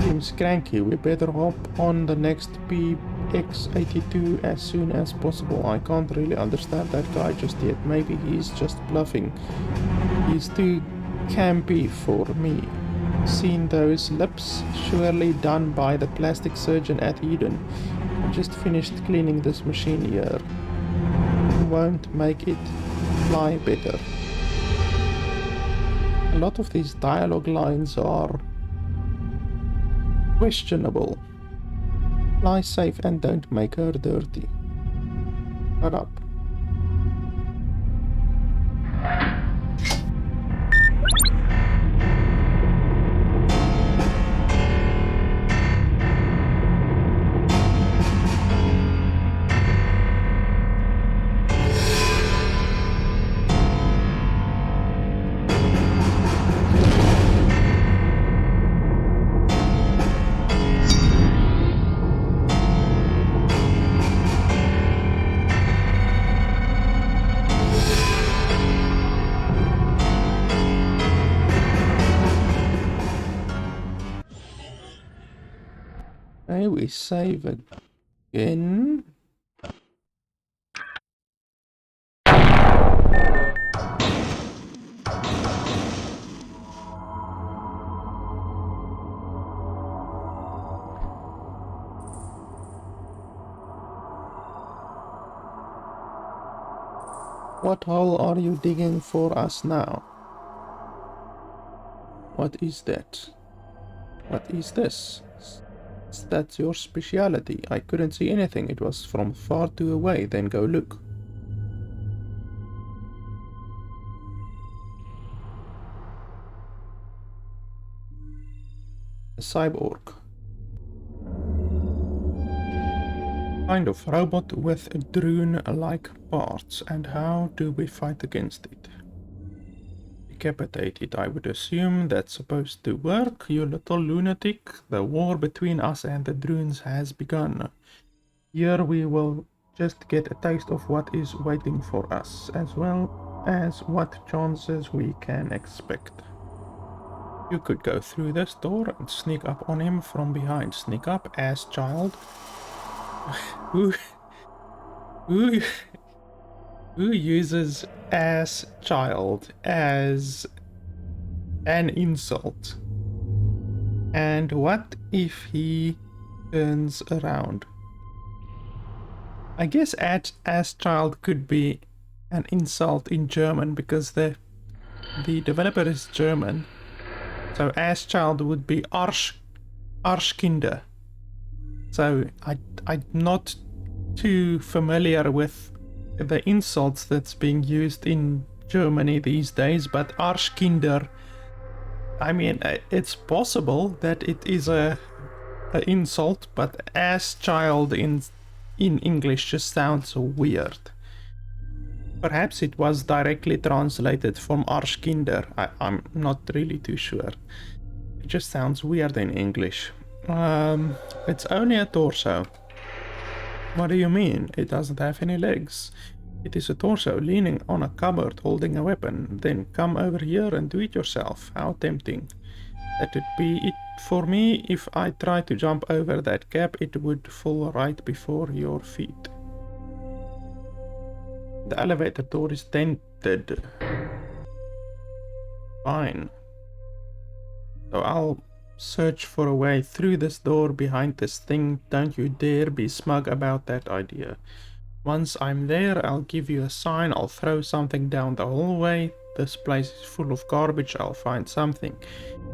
Seems cranky, we better hop on the next PX-82 as soon as possible. I can't really understand that guy just yet, maybe he's just bluffing. He's too campy for me. Seen those lips? Surely done by the plastic surgeon at Eden. I just finished cleaning this machine here. Won't make it fly better. A lot of these dialogue lines are questionable. Fly safe and don't make her dirty. Shut up. Okay, we save again. What hole are you digging for us now? What is that? What is this? That's your speciality. I couldn't see anything. It was from far too away. Then go look. A cyborg. Kind of robot with drone-like parts. And how do we fight against it? Decapitate it, I would assume. That's supposed to work, you little lunatic. The war between us and the drones has begun. Here we will just get a taste of what is waiting for us, as well as what chances we can expect. You could go through this door and sneak up on him from behind. Sneak up, ass child. Ooh. Ooh. Who uses ass child as an insult? And what if he turns around? I guess ass child could be an insult in German because the developer is German. So ass child would be Arschkinder. So I'm not too familiar with the insults that's being used in Germany these days, but Arschkinder, I mean, it's possible that it is a insult, but ass child in English just sounds weird. Perhaps it was directly translated from Arschkinder. I'm not really too sure. It just sounds weird in English. It's only a torso. What do you mean? It doesn't have any legs. It is a torso leaning on a cupboard holding a weapon. Then come over here and do it yourself. How tempting. That would be it for me. If I try to jump over that gap, it would fall right before your feet. The elevator door is dented. Fine. So I'll search for a way through this door behind this thing. Don't you dare be smug about that idea. Once I'm there, I'll give you a sign. I'll throw something down the hallway. This place is full of garbage. I'll find something.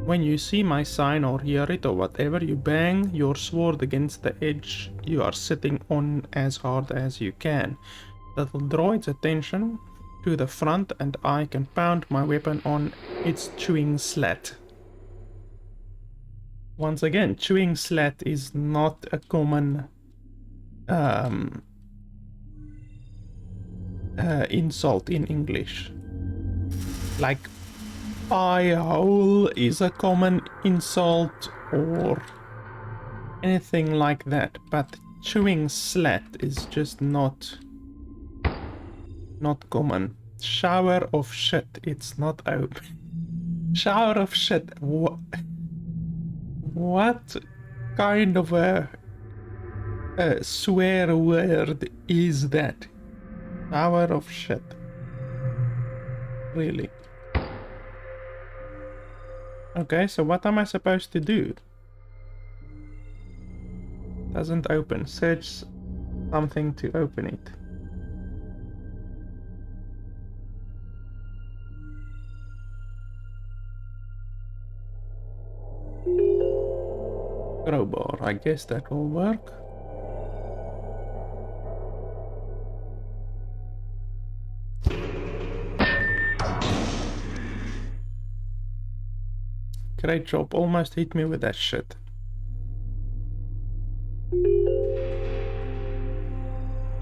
When you see my sign or hear it or whatever, you bang your sword against the edge you are sitting on as hard as you can. That will draw its attention to the front and I can pound my weapon on its chewing slat. Once again, chewing slat is not a common insult in English. Like pie hole is a common insult or anything like that, but chewing slat is just not common. Shower of shit, it's not open. Shower of shit, what kind of a swear word is that? Shower of shit. Really? Okay, so what am I supposed to do? Doesn't open. Search something to open it. Crowbar, I guess that will work. Great job, almost hit me with that shit.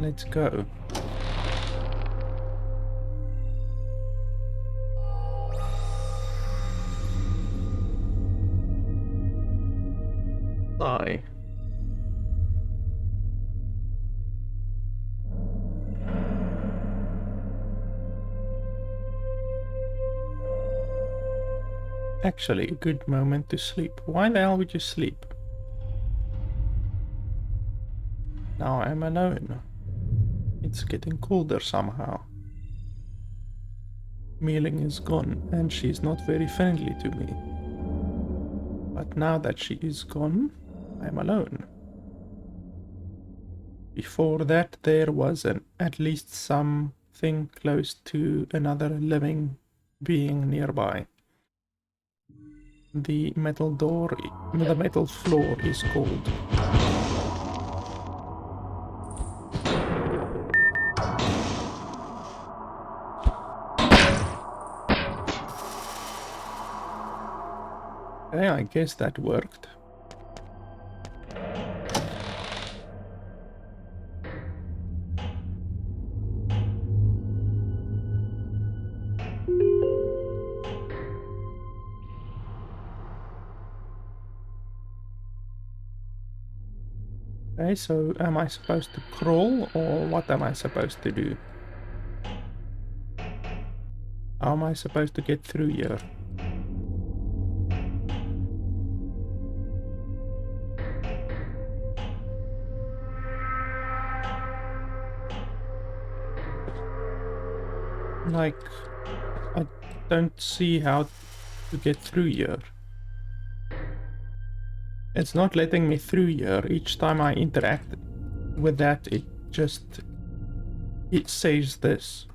Let's go. Die. Actually, a good moment to sleep. Why the hell would you sleep? Now I'm alone. It's getting colder somehow. Mealing is gone, and she's not very friendly to me. But now that she is gone, I'm alone. Before that, there was at least something close to another living being nearby. The metal door, the metal floor is cold. Okay, I guess that worked. Okay, so am I supposed to crawl or what am I supposed to do? How am I supposed to get through here? Like, I don't see how to get through here. It's not letting me through here. Each time I interact with that, it says this.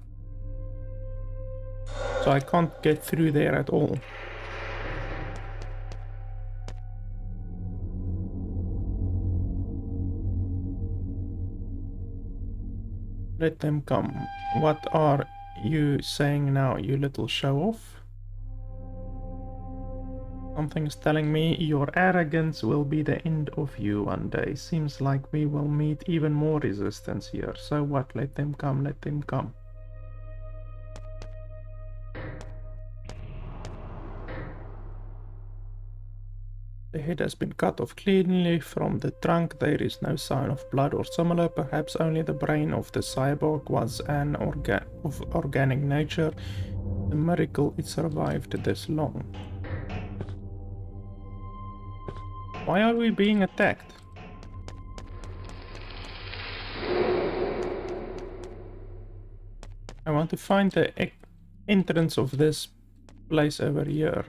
So I can't get through there at all. Let them come. What are you saying now, you little show-off? Something's telling me your arrogance will be the end of you one day. Seems like we will meet even more resistance here. So what? Let them come, let them come. The head has been cut off cleanly from the trunk. There is no sign of blood or similar. Perhaps only the brain of the cyborg was of organic nature. A miracle it survived this long. Why are we being attacked? I want to find the entrance of this place over here.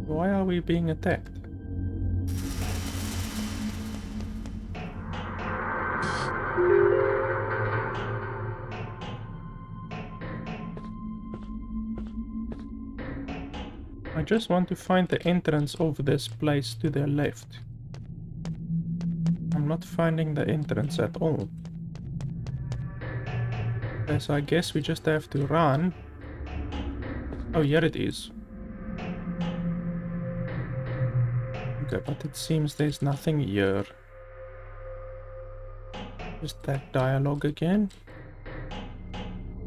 Why are we being attacked? I just want to find the entrance of this place to the left. I'm not finding the entrance at all. Okay, so I guess we just have to run. Oh, here it is. Okay, but it seems there's nothing here. Just that dialogue again.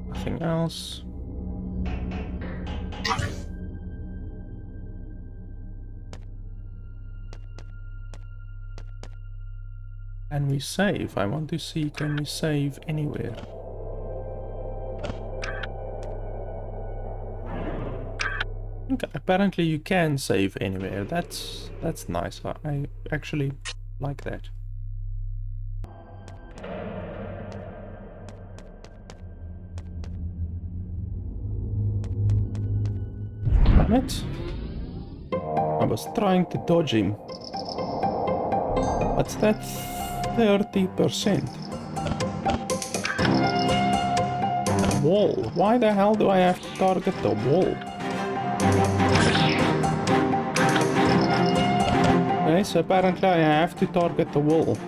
Nothing else. Can we save? I want to see, can we save anywhere? Okay, apparently you can save anywhere. That's nice. I actually like that. Damn it. I was trying to dodge him. What's that? 30%. Wall. Why the hell do I have to target the wall? Okay, so apparently I have to target the wall.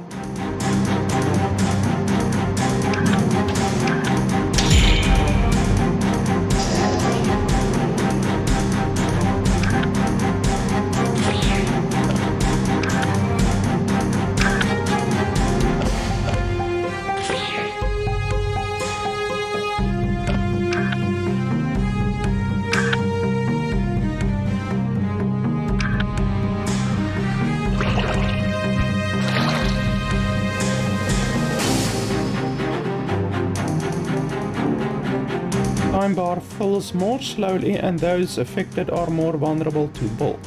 Time bar fills more slowly and those affected are more vulnerable to bolt.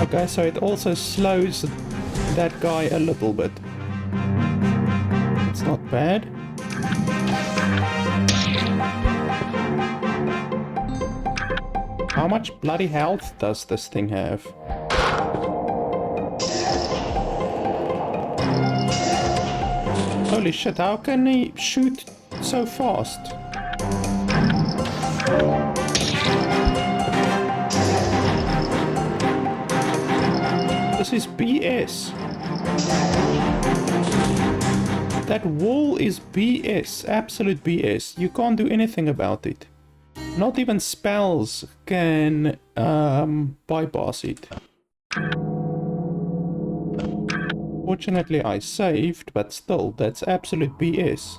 Okay, so it also slows that guy a little bit. It's not bad. How much bloody health does this thing have? Holy shit, how can he shoot so fast? This is BS. That wall is BS, absolute BS. You can't do anything about it. Not even spells can bypass it. Fortunately I saved, but still, that's absolute BS.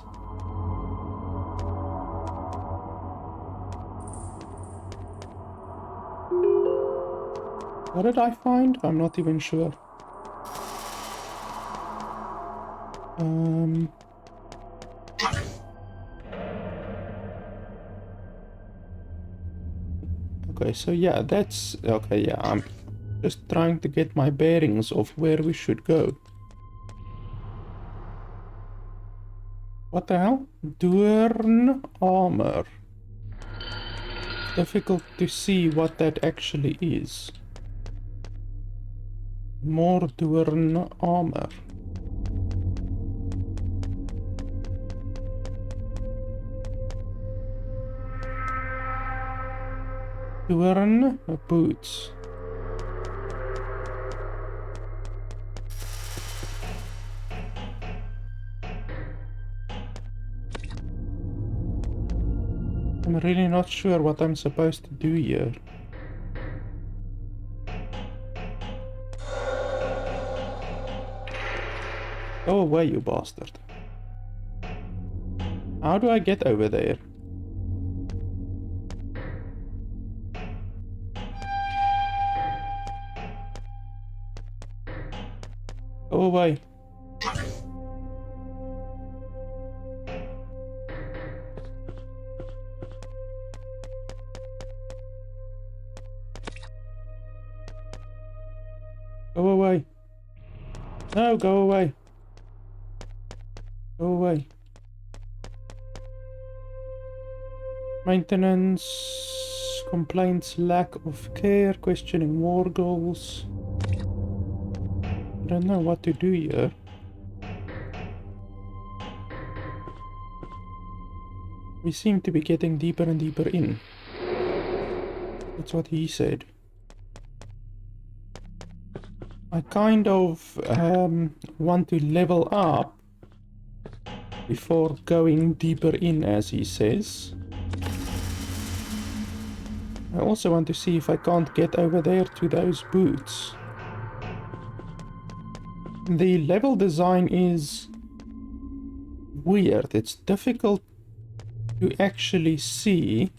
What did I find? I'm not even sure. Okay, so yeah, that's... Okay, yeah, I'm just trying to get my bearings of where we should go. What the hell? Durn armor. Difficult to see what that actually is. More Durn armor. Durn boots. I'm really not sure what I'm supposed to do here. Go away, you bastard. How do I get over there? Go away. Go away. No, go away. Go away. Maintenance, complaints, lack of care, questioning war goals. I don't know what to do here. We seem to be getting deeper and deeper in. That's what he said. I kind of want to level up before going deeper in, as he says. I also want to see if I can't get over there to those boots. The level design is weird. It's difficult to actually see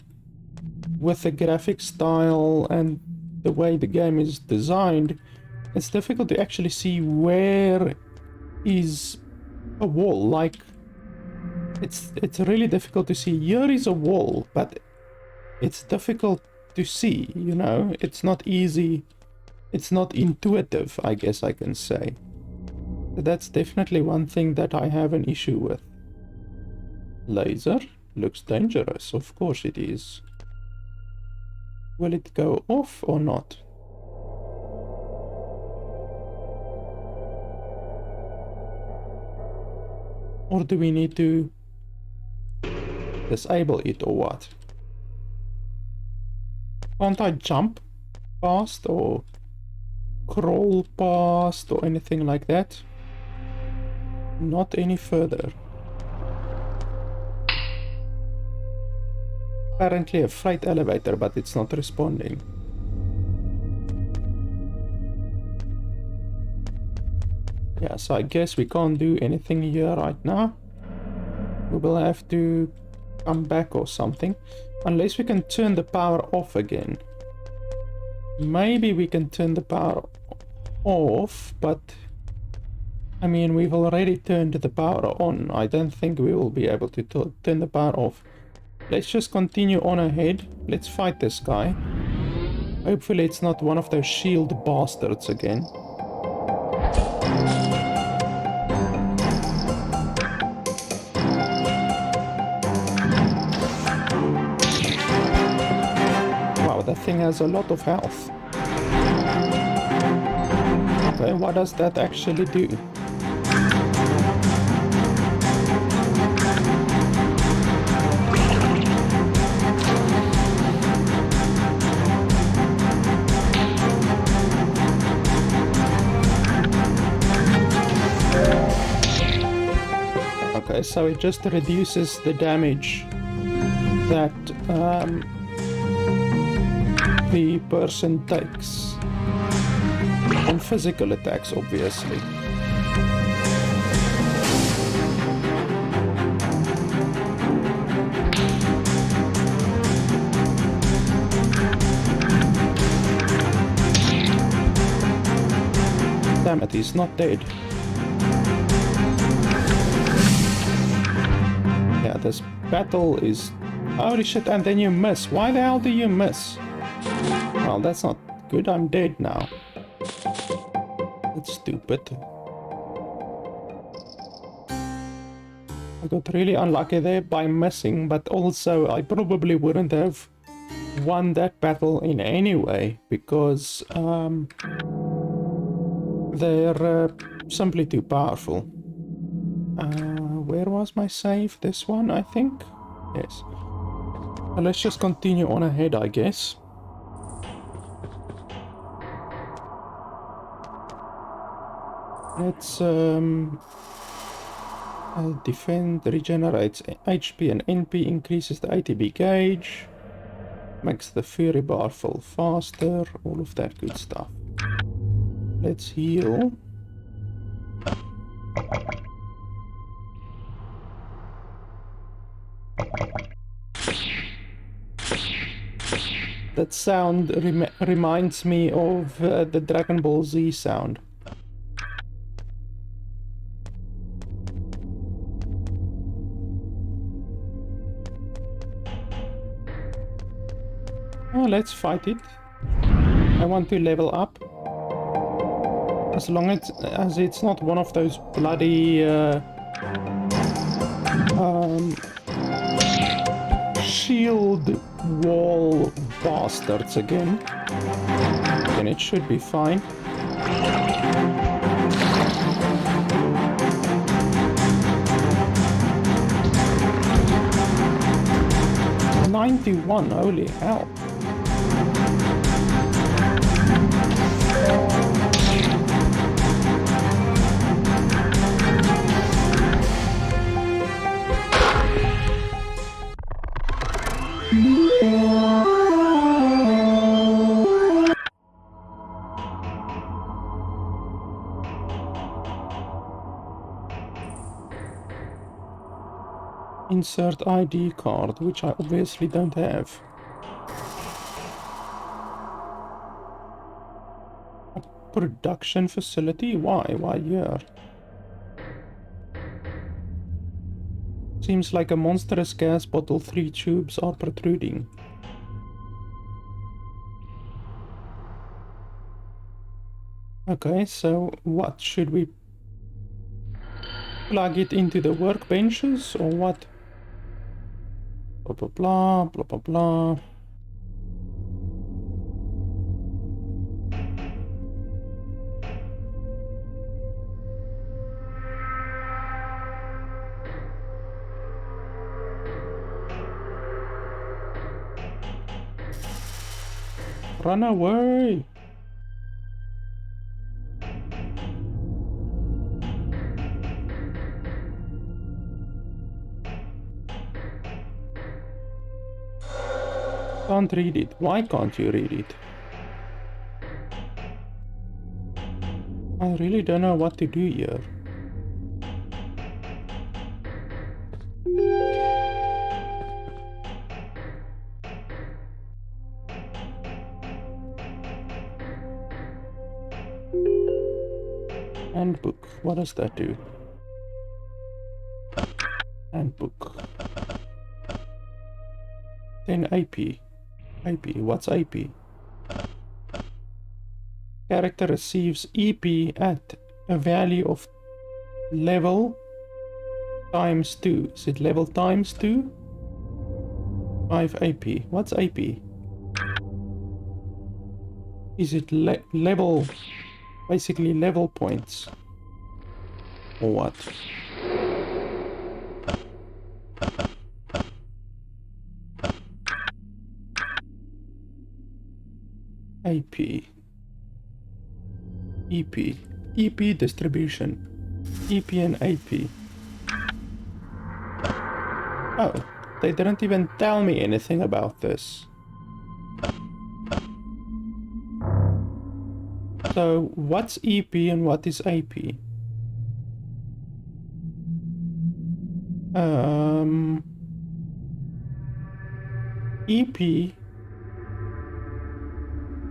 with the graphic style and the way the game is designed. It's difficult to actually see where is a wall. Like, it's really difficult to see. Here is a wall, but it's difficult to see, you know? It's not easy. It's not intuitive, I guess I can say. So that's definitely one thing that I have an issue with. Laser looks dangerous. Of course it is. Will it go off or not? Or do we need to disable it or what? Can't I jump past or crawl past or anything like that? Not any further. Apparently a freight elevator, but it's not responding. Yeah, so I guess we can't do anything here right now. We will have to come back or something. Unless we can turn the power off again. Maybe we can turn the power off, but I mean, we've already turned the power on. I don't think we will be able to turn the power off. Let's just continue on ahead. Let's fight this guy. Hopefully it's not one of those shield bastards again. Wow, that thing has a lot of health. Okay, what does that actually do? Okay, so it just reduces the damage that the person takes on physical attacks, obviously. Damn it, he's not dead. Yeah, this battle is... Holy shit, and then you miss. Why the hell do you miss? Well, that's not good. I'm dead now. That's stupid. I got really unlucky there by missing, but also I probably wouldn't have won that battle in any way because they're simply too powerful. Where was my save? This one, I think? Yes. Well, let's just continue on ahead, I guess. Let's defend, regenerates HP and NP, increases the ATB gauge, makes the fury bar fill faster, all of that good stuff. Let's heal. That sound reminds me of the Dragon Ball Z sound. Oh, let's fight it. I want to level up. As long as it's not one of those bloody shield wall bastards again, then it should be fine. $91, holy hell. Insert ID card, which I obviously don't have. A production facility? Why? Why here? Seems like a monstrous gas bottle. 3 tubes are protruding. Okay, so what? Should we plug it into the workbenches or what? Blah blah blah blah blah blah. Run away! Can't read it. Why can't you read it? I really don't know what to do here. Handbook. What does that do? Handbook. Then AP. AP. What's AP? Character receives EP at a value of level times 2. Is it level times 2? 5 AP. What's AP? Is it level... basically level points? Or what? AP. EP. EP distribution. EP and AP. Oh, they didn't even tell me anything about this. So, what's EP and what is AP? EP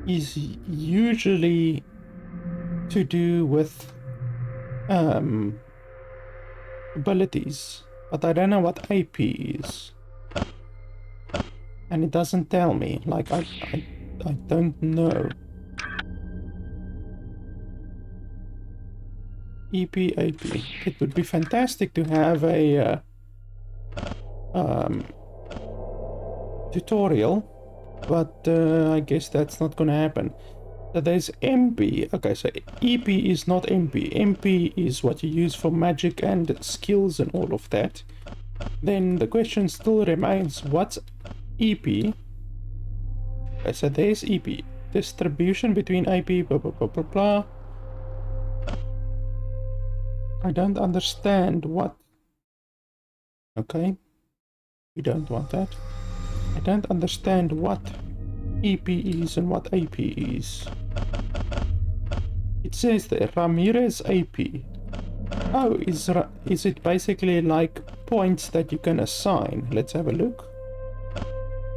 is usually to do with abilities, but I don't know what AP is, and it doesn't tell me. Like I don't know. EP AP. It would be fantastic to have a tutorial, but I guess that's not gonna happen. So there's MP. Okay, so EP is not MP. MP is what you use for magic and skills and all of that. Then the question still remains, what's EP? Okay, so there's EP. Distribution between AP, blah, blah, blah, blah, blah. I don't understand what... Okay, we don't want that. I don't understand what EP is and what AP is. It says there, Ramirez AP. Oh, is it basically like points that you can assign? Let's have a look.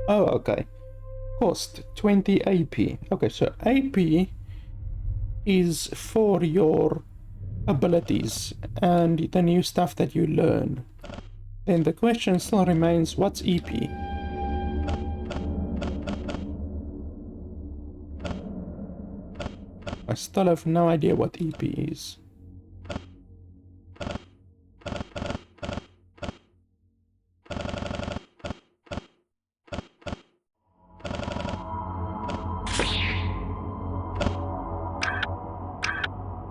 Oh, okay. Cost 20 AP. Okay, so AP is for your abilities and the new stuff that you learn. Then the question still remains, what's EP? I still have no idea what EP is.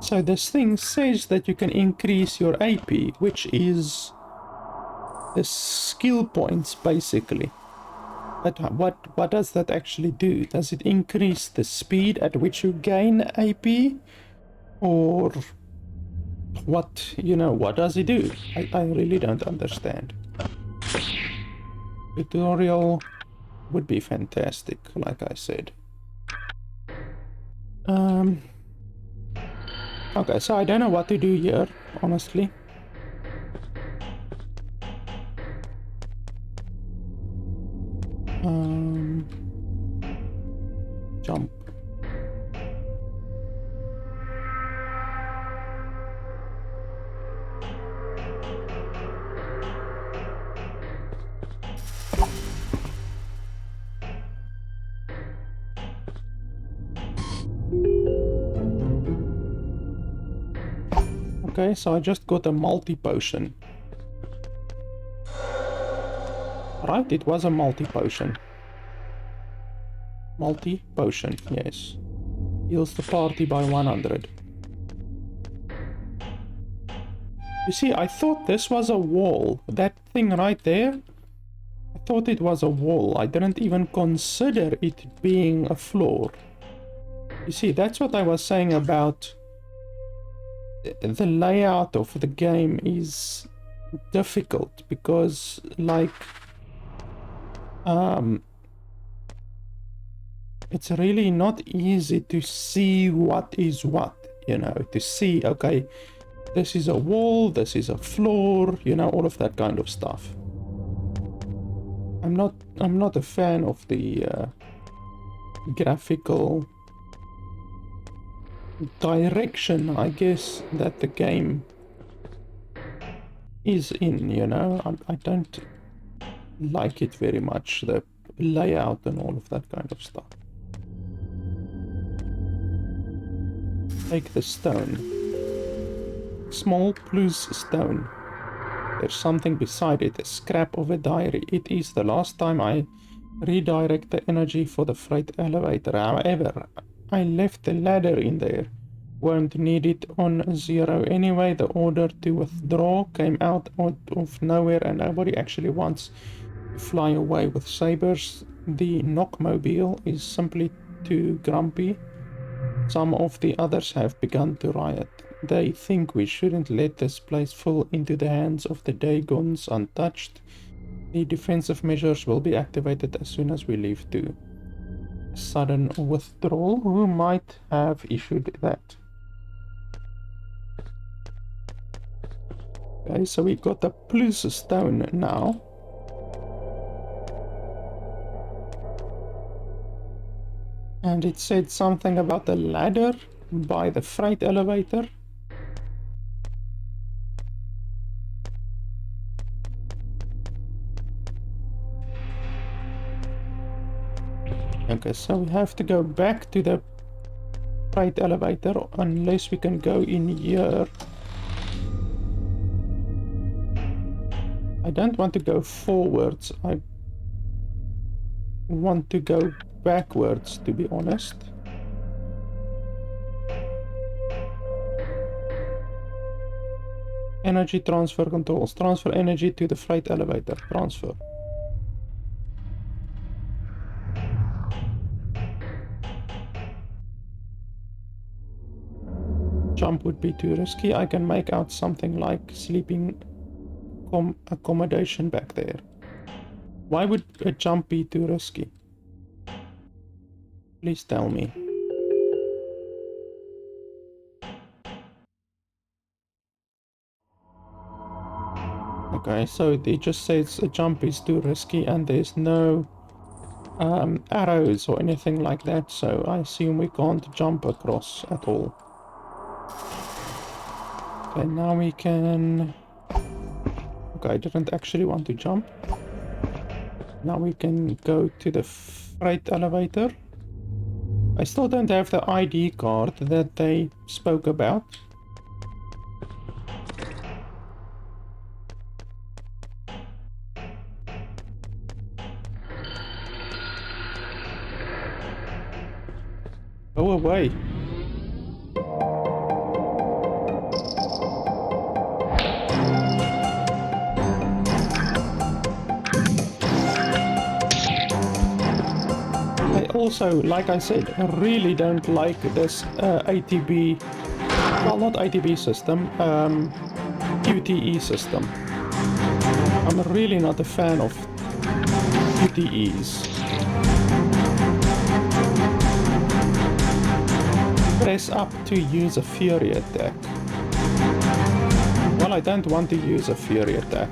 So this thing says that you can increase your AP, which is the skill points basically. But what does that actually do? Does it increase the speed at which you gain AP? Or what, you know, what does it do? I really don't understand. Tutorial would be fantastic, like I said. Okay, so I don't know what to do here, honestly. Jump. Okay, so I just got a multi-potion. Right, it was a multi-potion. Multi-potion, yes. Heals the party by 100. You see, I thought this was a wall. That thing right there, I thought it was a wall. I didn't even consider it being a floor. You see, that's what I was saying about the layout of the game is difficult because, like, it's really not easy to see what is what, you know, to see, okay, this is a wall, this is a floor, you know, all of that kind of stuff. I'm not a fan of the graphical direction, I guess, that the game is in, you know. I don't like it very much, the layout and all of that kind of stuff. Take the stone. Small plus stone. There's something beside it, a scrap of a diary. It is the last time I redirect the energy for the freight elevator. However, I left the ladder in there. Won't need it on 0 anyway. The order to withdraw came out of nowhere and nobody actually wants to fly away with sabers. The knockmobile is simply too grumpy. Some of the others have begun to riot. They think we shouldn't let this place fall into the hands of the Dagons untouched. The defensive measures will be activated as soon as we leave too. Sudden withdrawal? Who might have issued that? Okay, so we got the plus stone now. And it said something about the ladder by the freight elevator. Okay, so we have to go back to the freight elevator unless we can go in here. I I don't want to go forwards. I want to go backwards, to be honest. Energy transfer controls. Transfer energy to the freight elevator. Transfer. Jump would be too risky. I can make out something like sleeping accommodation back there. Why would a jump be too risky? Please tell me. Okay, so it just says a jump is too risky and there's no arrows or anything like that, so I assume we can't jump across at all. Okay, now we can... Okay, I didn't actually want to jump. Now we can go to the freight elevator. I still don't have the ID card that they spoke about. Go away. I also, like I said, I really don't like this ATB, well, not ATB system, QTE system. I'm really not a fan of QTEs. Press up to use a fury attack. Well, I don't want to use a fury attack.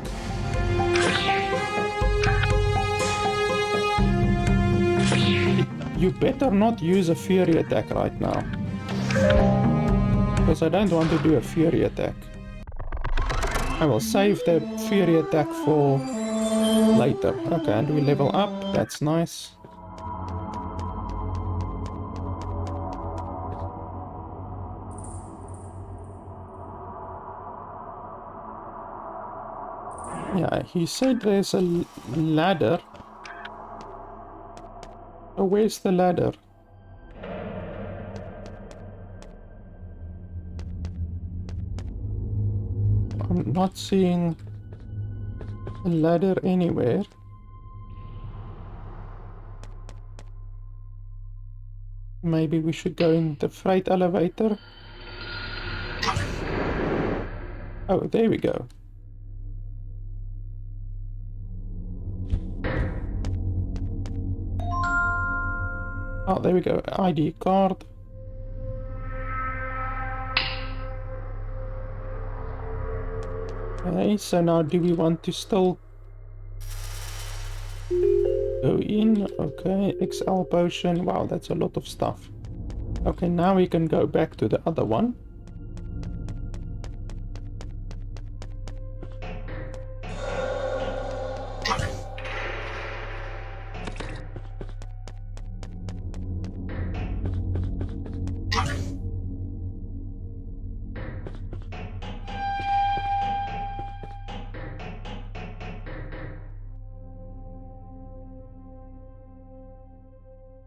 You better not use a fury attack right now. Because I don't want to do a fury attack. I will save the fury attack for later. Okay, and we level up. That's nice. Yeah, he said there's a ladder. Oh, where's the ladder? I'm not seeing a ladder anywhere. Maybe we should go in the freight elevator. Oh, there we go. Oh, there we go. ID card. Okay, so now do we want to still go in? Okay, XL potion. Wow, that's a lot of stuff. Okay, now we can go back to the other one.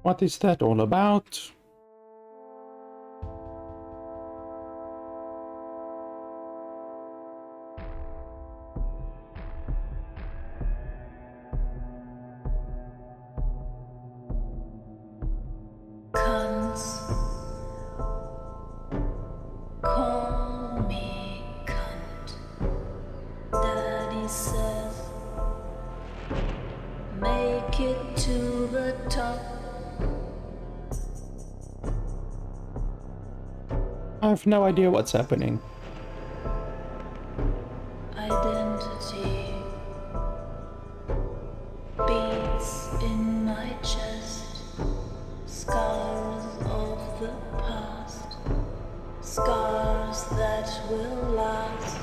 What is that all about? Call me cunt. Daddy says, make it to the top. I have no idea what's happening. Identity beats in my chest. Scars of the past, scars that will last.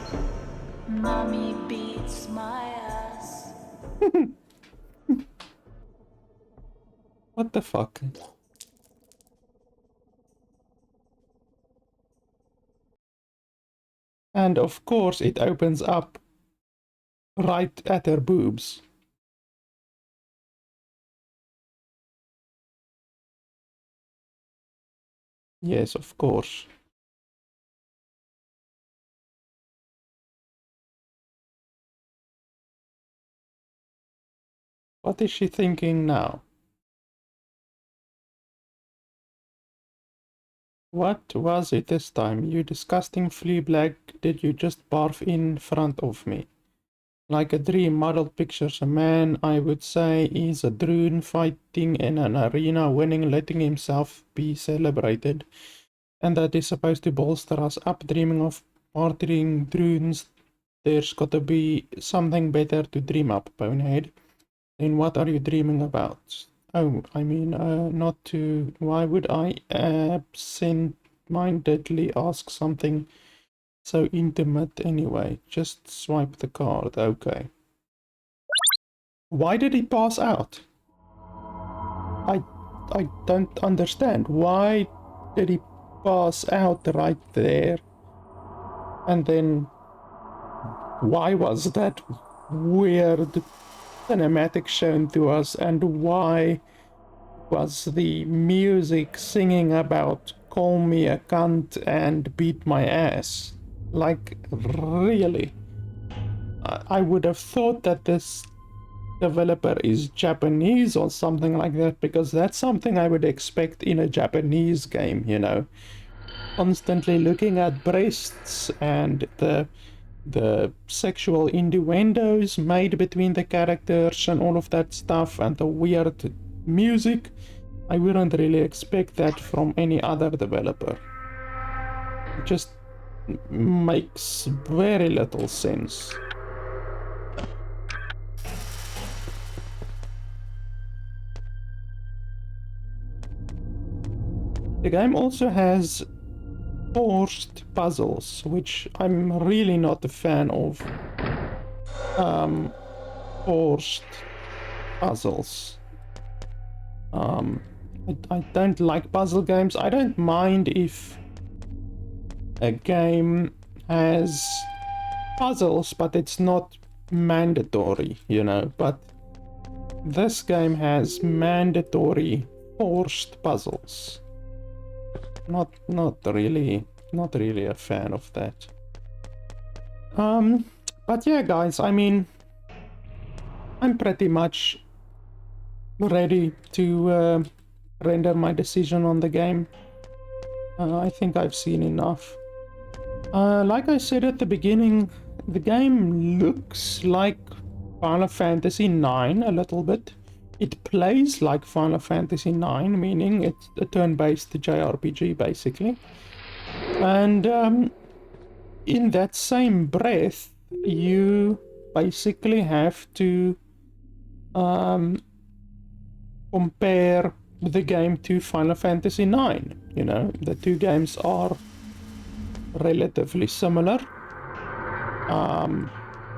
Mommy beats my ass. What the fuck? And of course it opens up right at her boobs. Yes, of course. What is she thinking now? What was it this time? You disgusting flea black, did you just barf in front of me? Like a dream model pictures a man, I would say, is a drone fighting in an arena, winning, letting himself be celebrated. And that is supposed to bolster us up, dreaming of partying drones. There's gotta be something better to dream up, bonehead. Then what are you dreaming about? Oh, I mean, not to... Why would I absent-mindedly ask something so intimate anyway? Just swipe the card, okay. Why did he pass out? I don't understand. Why did he pass out right there? And then why was that weird cinematic shown to us, and why was the music singing about call me a cunt and beat my ass? Like, really? I would have thought that this developer is Japanese or something like that, because that's something I would expect in a Japanese game, you know. Constantly looking at breasts and the sexual innuendos made between the characters and all of that stuff, and the weird music. I wouldn't really expect that from any other developer. It just makes very little sense. The game also has forced puzzles, which I'm really not a fan of. Forced puzzles. I don't like puzzle games. I don't mind if a game has puzzles, but it's not mandatory, you know. But this game has mandatory forced puzzles. Not really a fan of that. But yeah, guys, I mean, I'm pretty much ready to render my decision on the game. I think I've seen enough. Like I said at the beginning, the game looks like Final Fantasy IX a little bit. It plays like Final Fantasy IX, meaning it's a turn-based JRPG, basically. And in that same breath, you basically have to compare the game to Final Fantasy IX. You know, the two games are relatively similar.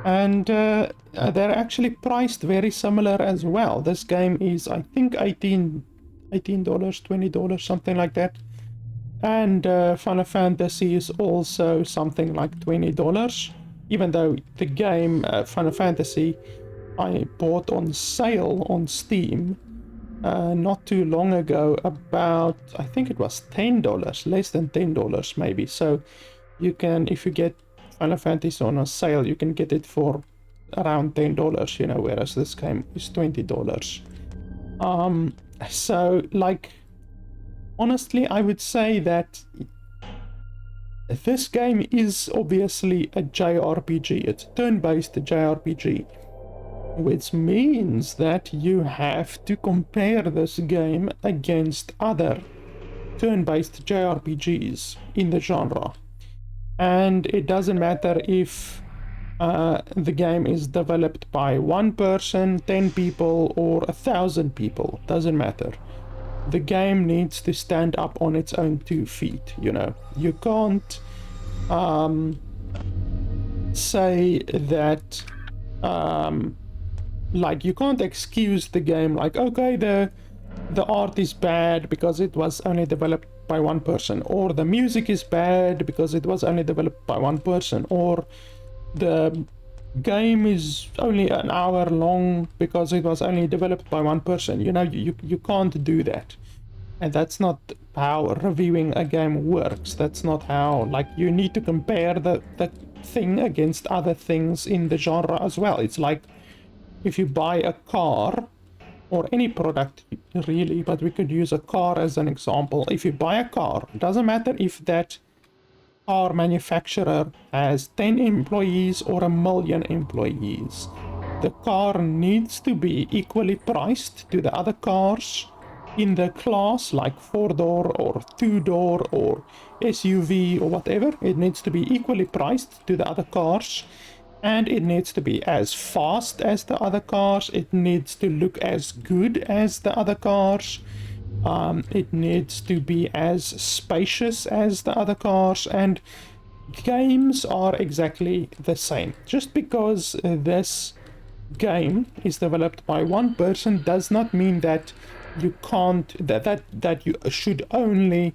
And they're actually priced very similar as well. This game is, I think, $18, $20, something like that. And Final Fantasy is also something like $20, even though the game Final Fantasy I bought on sale on Steam not too long ago, about, I think it was $10, less than $10 maybe. So you can, if you get Final Fantasy on a sale, you can get it for around $10, you know, whereas this game is $20. So, like, honestly, I would say that this game is obviously a JRPG. It's a turn-based JRPG, which means that you have to compare this game against other turn-based JRPGs in the genre. And it doesn't matter if the game is developed by one person, 10 people, or 1,000 people. Doesn't matter. The game needs to stand up on its own 2 feet, you know. You can't say that like, you can't excuse the game like, okay, the art is bad because it was only developed by one person, or the music is bad because it was only developed by one person, or the game is only an hour long because it was only developed by one person. You know, you can't do that. And that's not how reviewing a game works. That's not how, like, you need to compare the thing against other things in the genre as well. It's like if you buy a car, or any product really, but we could use a car as an example. If you buy a car, it doesn't matter if that car manufacturer has 10 employees or 1,000,000 employees. The car needs to be equally priced to the other cars in the class, like 4-door or 2-door or SUV or whatever. It needs to be equally priced to the other cars, and it needs to be as fast as the other cars. It needs to look as good as the other cars. It needs to be as spacious as the other cars, and games are exactly the same. Just because this game is developed by one person does not mean that you can't that you should only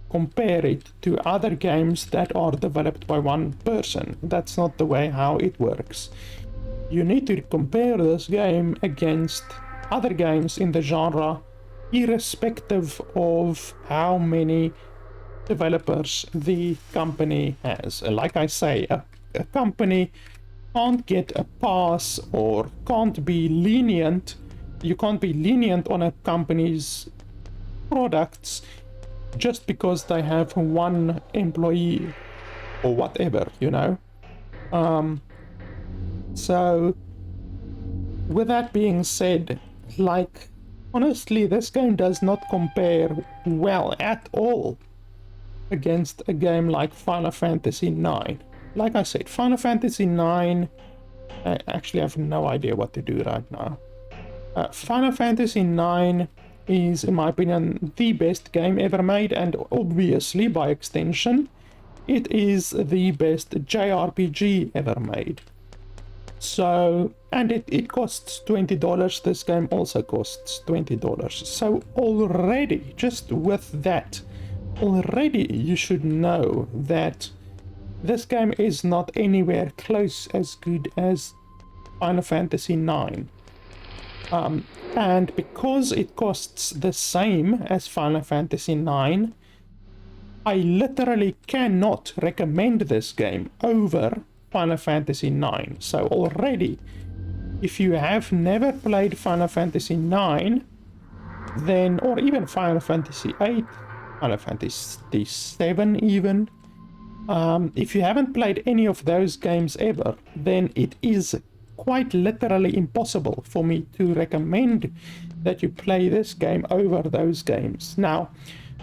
compare it to other games that are developed by one person. That's not the way how it works. You need to compare this game against other games in the genre, irrespective of how many developers the company has. Like I say, a company can't get a pass or can't be lenient. You can't be lenient on a company's products just because they have one employee or whatever, you know. So with that being said, like, honestly, this game does not compare well at all against a game like Final Fantasy IX. Like I said, Final Fantasy IX, I actually have no idea what to do right now. Final Fantasy IX is, in my opinion, the best game ever made, and obviously, by extension, it is the best JRPG ever made. So, and it costs $20. This game also costs $20. So already, just with that, already you should know that this game is not anywhere close as good as Final Fantasy IX. And because it costs the same as Final Fantasy IX, I literally cannot recommend this game over Final Fantasy IX. So already, if you have never played Final Fantasy IX, then, or even Final Fantasy VIII, Final Fantasy VII even, if you haven't played any of those games ever, then it is quite literally impossible for me to recommend that you play this game over those games. Now,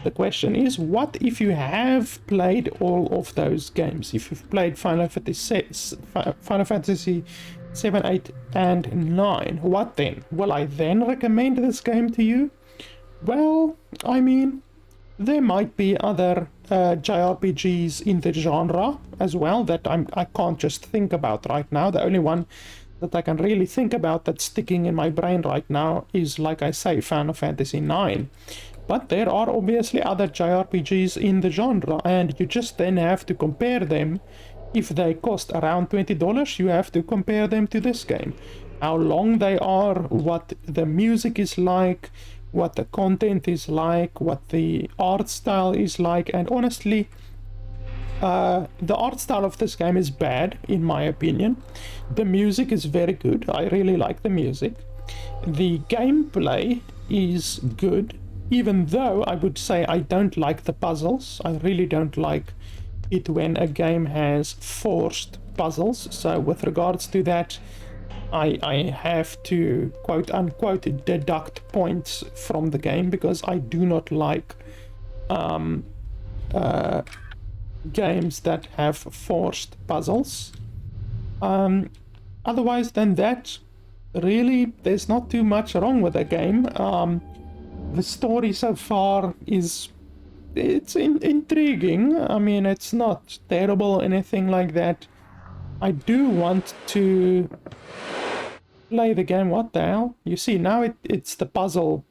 the question is, what if you have played all of those games? If you've played Final Fantasy 7, 8, and 9, what then? Will I then recommend this game to you? Well, I mean, there might be other JRPGs in the genre as well that I can't just think about right now. The only one that I can really think about that's sticking in my brain right now is, like I say, Final Fantasy IX. But there are obviously other JRPGs in the genre, and you just then have to compare them. If they cost around $20, you have to compare them to this game. How long they are, what the music is like, what the content is like, what the art style is like, and honestly, the art style of this game is bad, in my opinion. The music is very good. I really like the music. The gameplay is good, even though I would say I don't like the puzzles. I really don't like it when a game has forced puzzles. So with regards to that, I have to quote unquote deduct points from the game because I do not like games that have forced puzzles. Otherwise than that, really, there's not too much wrong with the game. The story so far it's intriguing. I mean, it's not terrible or anything like that. I do want to play the game. What the hell? You see, now it's the puzzle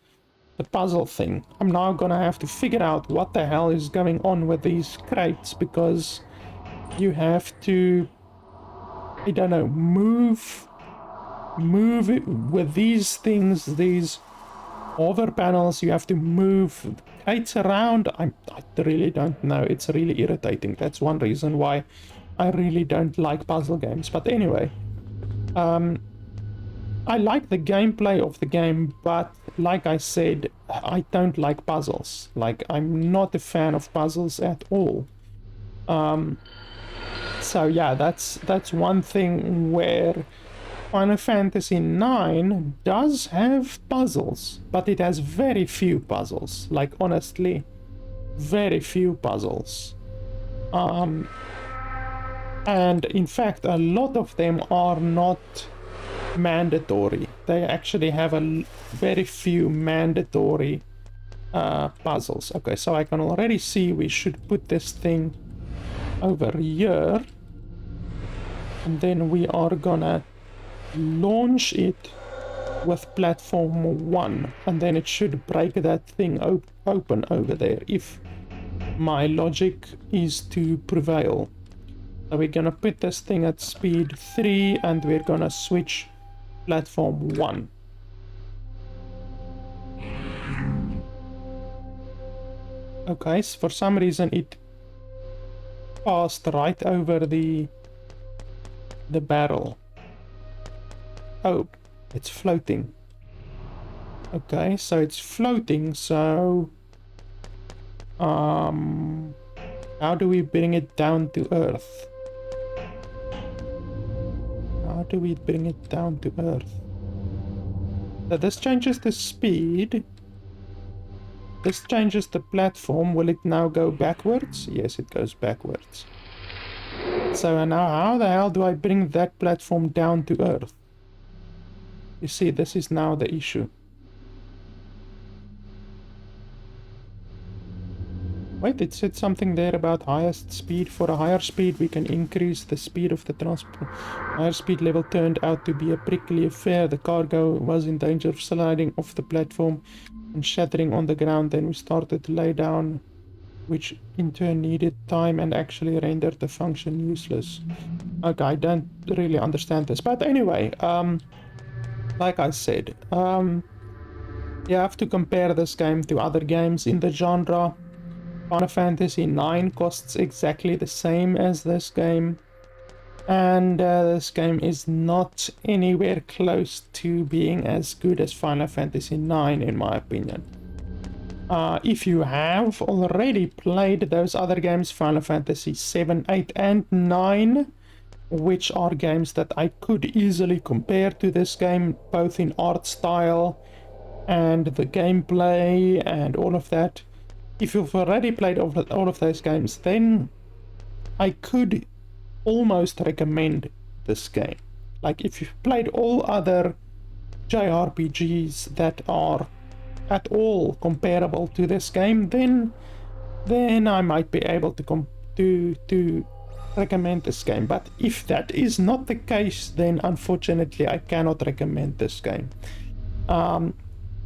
thing. I'm now gonna have to figure out what the hell is going on with these crates, because you have to I don't know, move it with these things, these hover panels. You have to move gates around. I really don't know. It's really irritating. That's one reason why I really don't like puzzle games. But anyway, I like the gameplay of the game, but like I said, I don't like puzzles. Like, I'm not a fan of puzzles at all. So yeah, that's one thing where Final Fantasy IX does have puzzles, but it has very few puzzles. Like, honestly, very few puzzles. And in fact, a lot of them are not mandatory. They actually have a very few mandatory puzzles. Okay, so I can already see we should put this thing over here, and then we are gonna launch it with platform 1, and then it should break that thing open over there if my logic is to prevail. So we're gonna put this thing at speed 3, and we're gonna switch platform 1. Okay, so for some reason it passed right over the barrel. Oh, it's floating. Okay, so it's floating, so how do we bring it down to Earth? How do we bring it down to Earth? So this changes the speed. This changes the platform. Will it now go backwards? Yes, it goes backwards. So now how the hell do I bring that platform down to Earth? You see, this is now the issue. Wait, it said something there about highest speed. For a higher speed, we can increase the speed of the transport. Higher speed level turned out to be a prickly affair. The cargo was in danger of sliding off the platform and shattering on the ground. Then we started to lay down, which in turn needed time and actually rendered the function useless. Okay, I don't really understand this. But anyway, like I said, you have to compare this game to other games in the genre. Final Fantasy IX costs exactly the same as this game, and this game is not anywhere close to being as good as Final Fantasy IX, in my opinion. If you have already played those other games, Final Fantasy 7, 8, and 9, which are games that I could easily compare to this game, both in art style and the gameplay and all of that. If you've already played all of those games, then I could almost recommend this game. Like, if you've played all other JRPGs that are at all comparable to this game, then I might be able to recommend this game. But if that is not the case, then unfortunately I cannot recommend this game.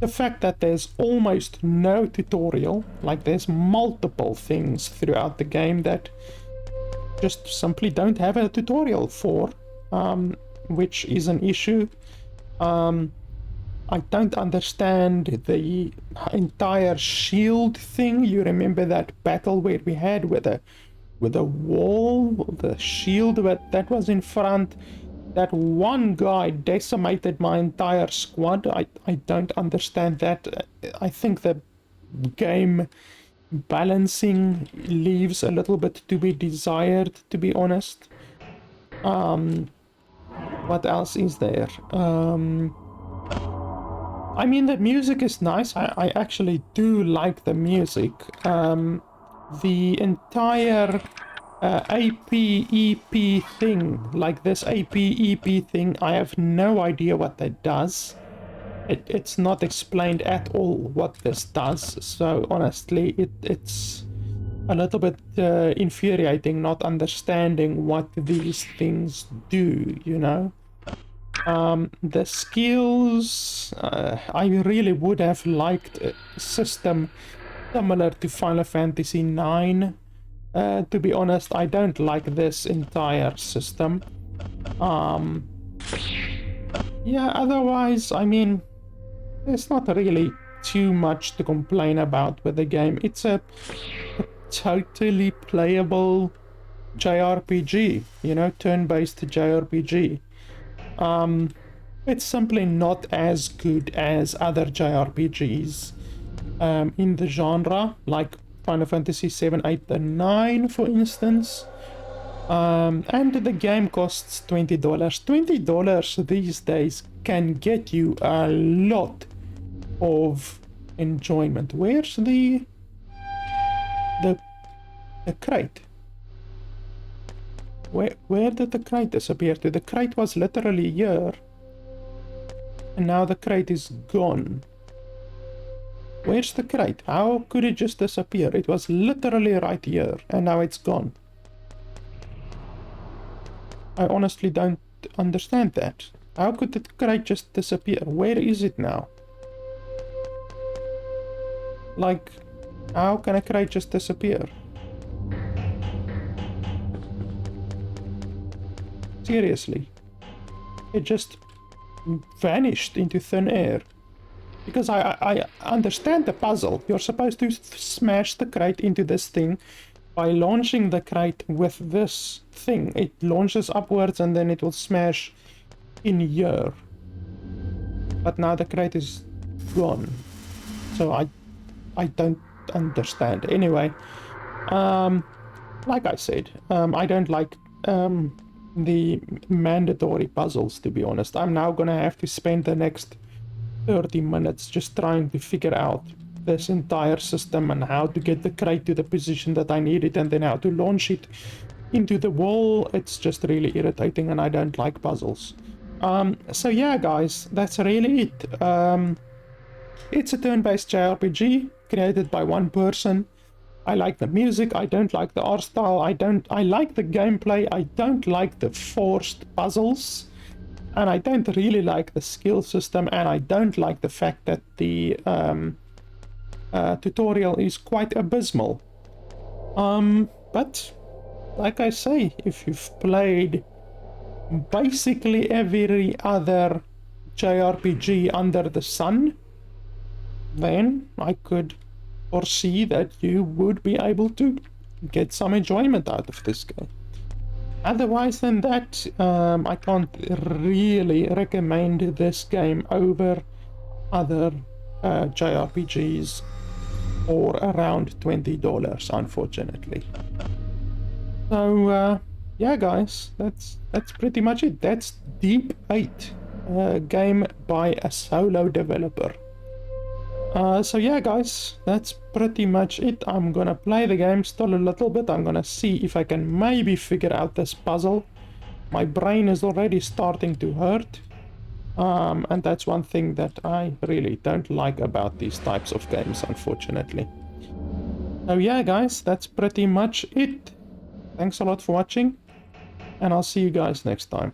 The fact that there's almost no tutorial, like there's multiple things throughout the game that just simply don't have a tutorial for, which is an issue. I don't understand the entire shield thing. You remember that battle where we had with a wall, the shield that was in front? That one guy decimated my entire squad. I don't understand that. I think the game balancing leaves a little bit to be desired, to be honest. What else is there? I mean, the music is nice. I actually do like the music. The entire AP-EP thing, like this AP-EP thing, I have no idea what that does. It's not explained at all what this does, so honestly it's a little bit infuriating not understanding what these things do, you know. The skills, I really would have liked a system similar to Final Fantasy IX. To be honest, I don't like this entire system. Yeah, otherwise, I mean, there's not really too much to complain about with the game. It's a totally playable JRPG, you know, turn-based JRPG. It's simply not as good as other JRPGs in the genre, like Final Fantasy 7, 8, and 9, for instance. And the game costs $20. $20 these days can get you a lot of enjoyment. Where's the crate? Where did the crate disappear to? The crate was literally here, and now the crate is gone. Where's the crate? How could it just disappear? It was literally right here, and now it's gone. I honestly don't understand that. How could the crate just disappear? Where is it now? Like, how can a crate just disappear? Seriously. It just vanished into thin air. Because I understand the puzzle. You're supposed to smash the crate into this thing by launching the crate with this thing. It launches upwards and then it will smash in here. But now the crate is gone. So I don't understand. Anyway, like I said, I don't like the mandatory puzzles, to be honest. I'm now gonna have to spend the next 30 minutes just trying to figure out this entire system and how to get the crate to the position that I need it, and then how to launch it into the wall. It's just really irritating, and I don't like puzzles. So yeah, guys, that's really it. It's a turn-based JRPG created by one person. I like the music, I don't like the art style, I like the gameplay, I don't like the forced puzzles, and I don't really like the skill system, and I don't like the fact that the tutorial is quite abysmal. But like I say, if you've played basically every other JRPG under the sun, then I could foresee that you would be able to get some enjoyment out of this game. Otherwise than that, I can't really recommend this game over other JRPGs for around $20, unfortunately. So yeah, guys, that's pretty much it. That's Deep 8, a game by a solo developer. So yeah, guys, that's pretty much it. I'm gonna play the game still a little bit. I'm gonna see if I can maybe figure out this puzzle. My brain is already starting to hurt. And that's one thing that I really don't like about these types of games, unfortunately. So yeah, guys, that's pretty much it. Thanks a lot for watching, and I'll see you guys next time.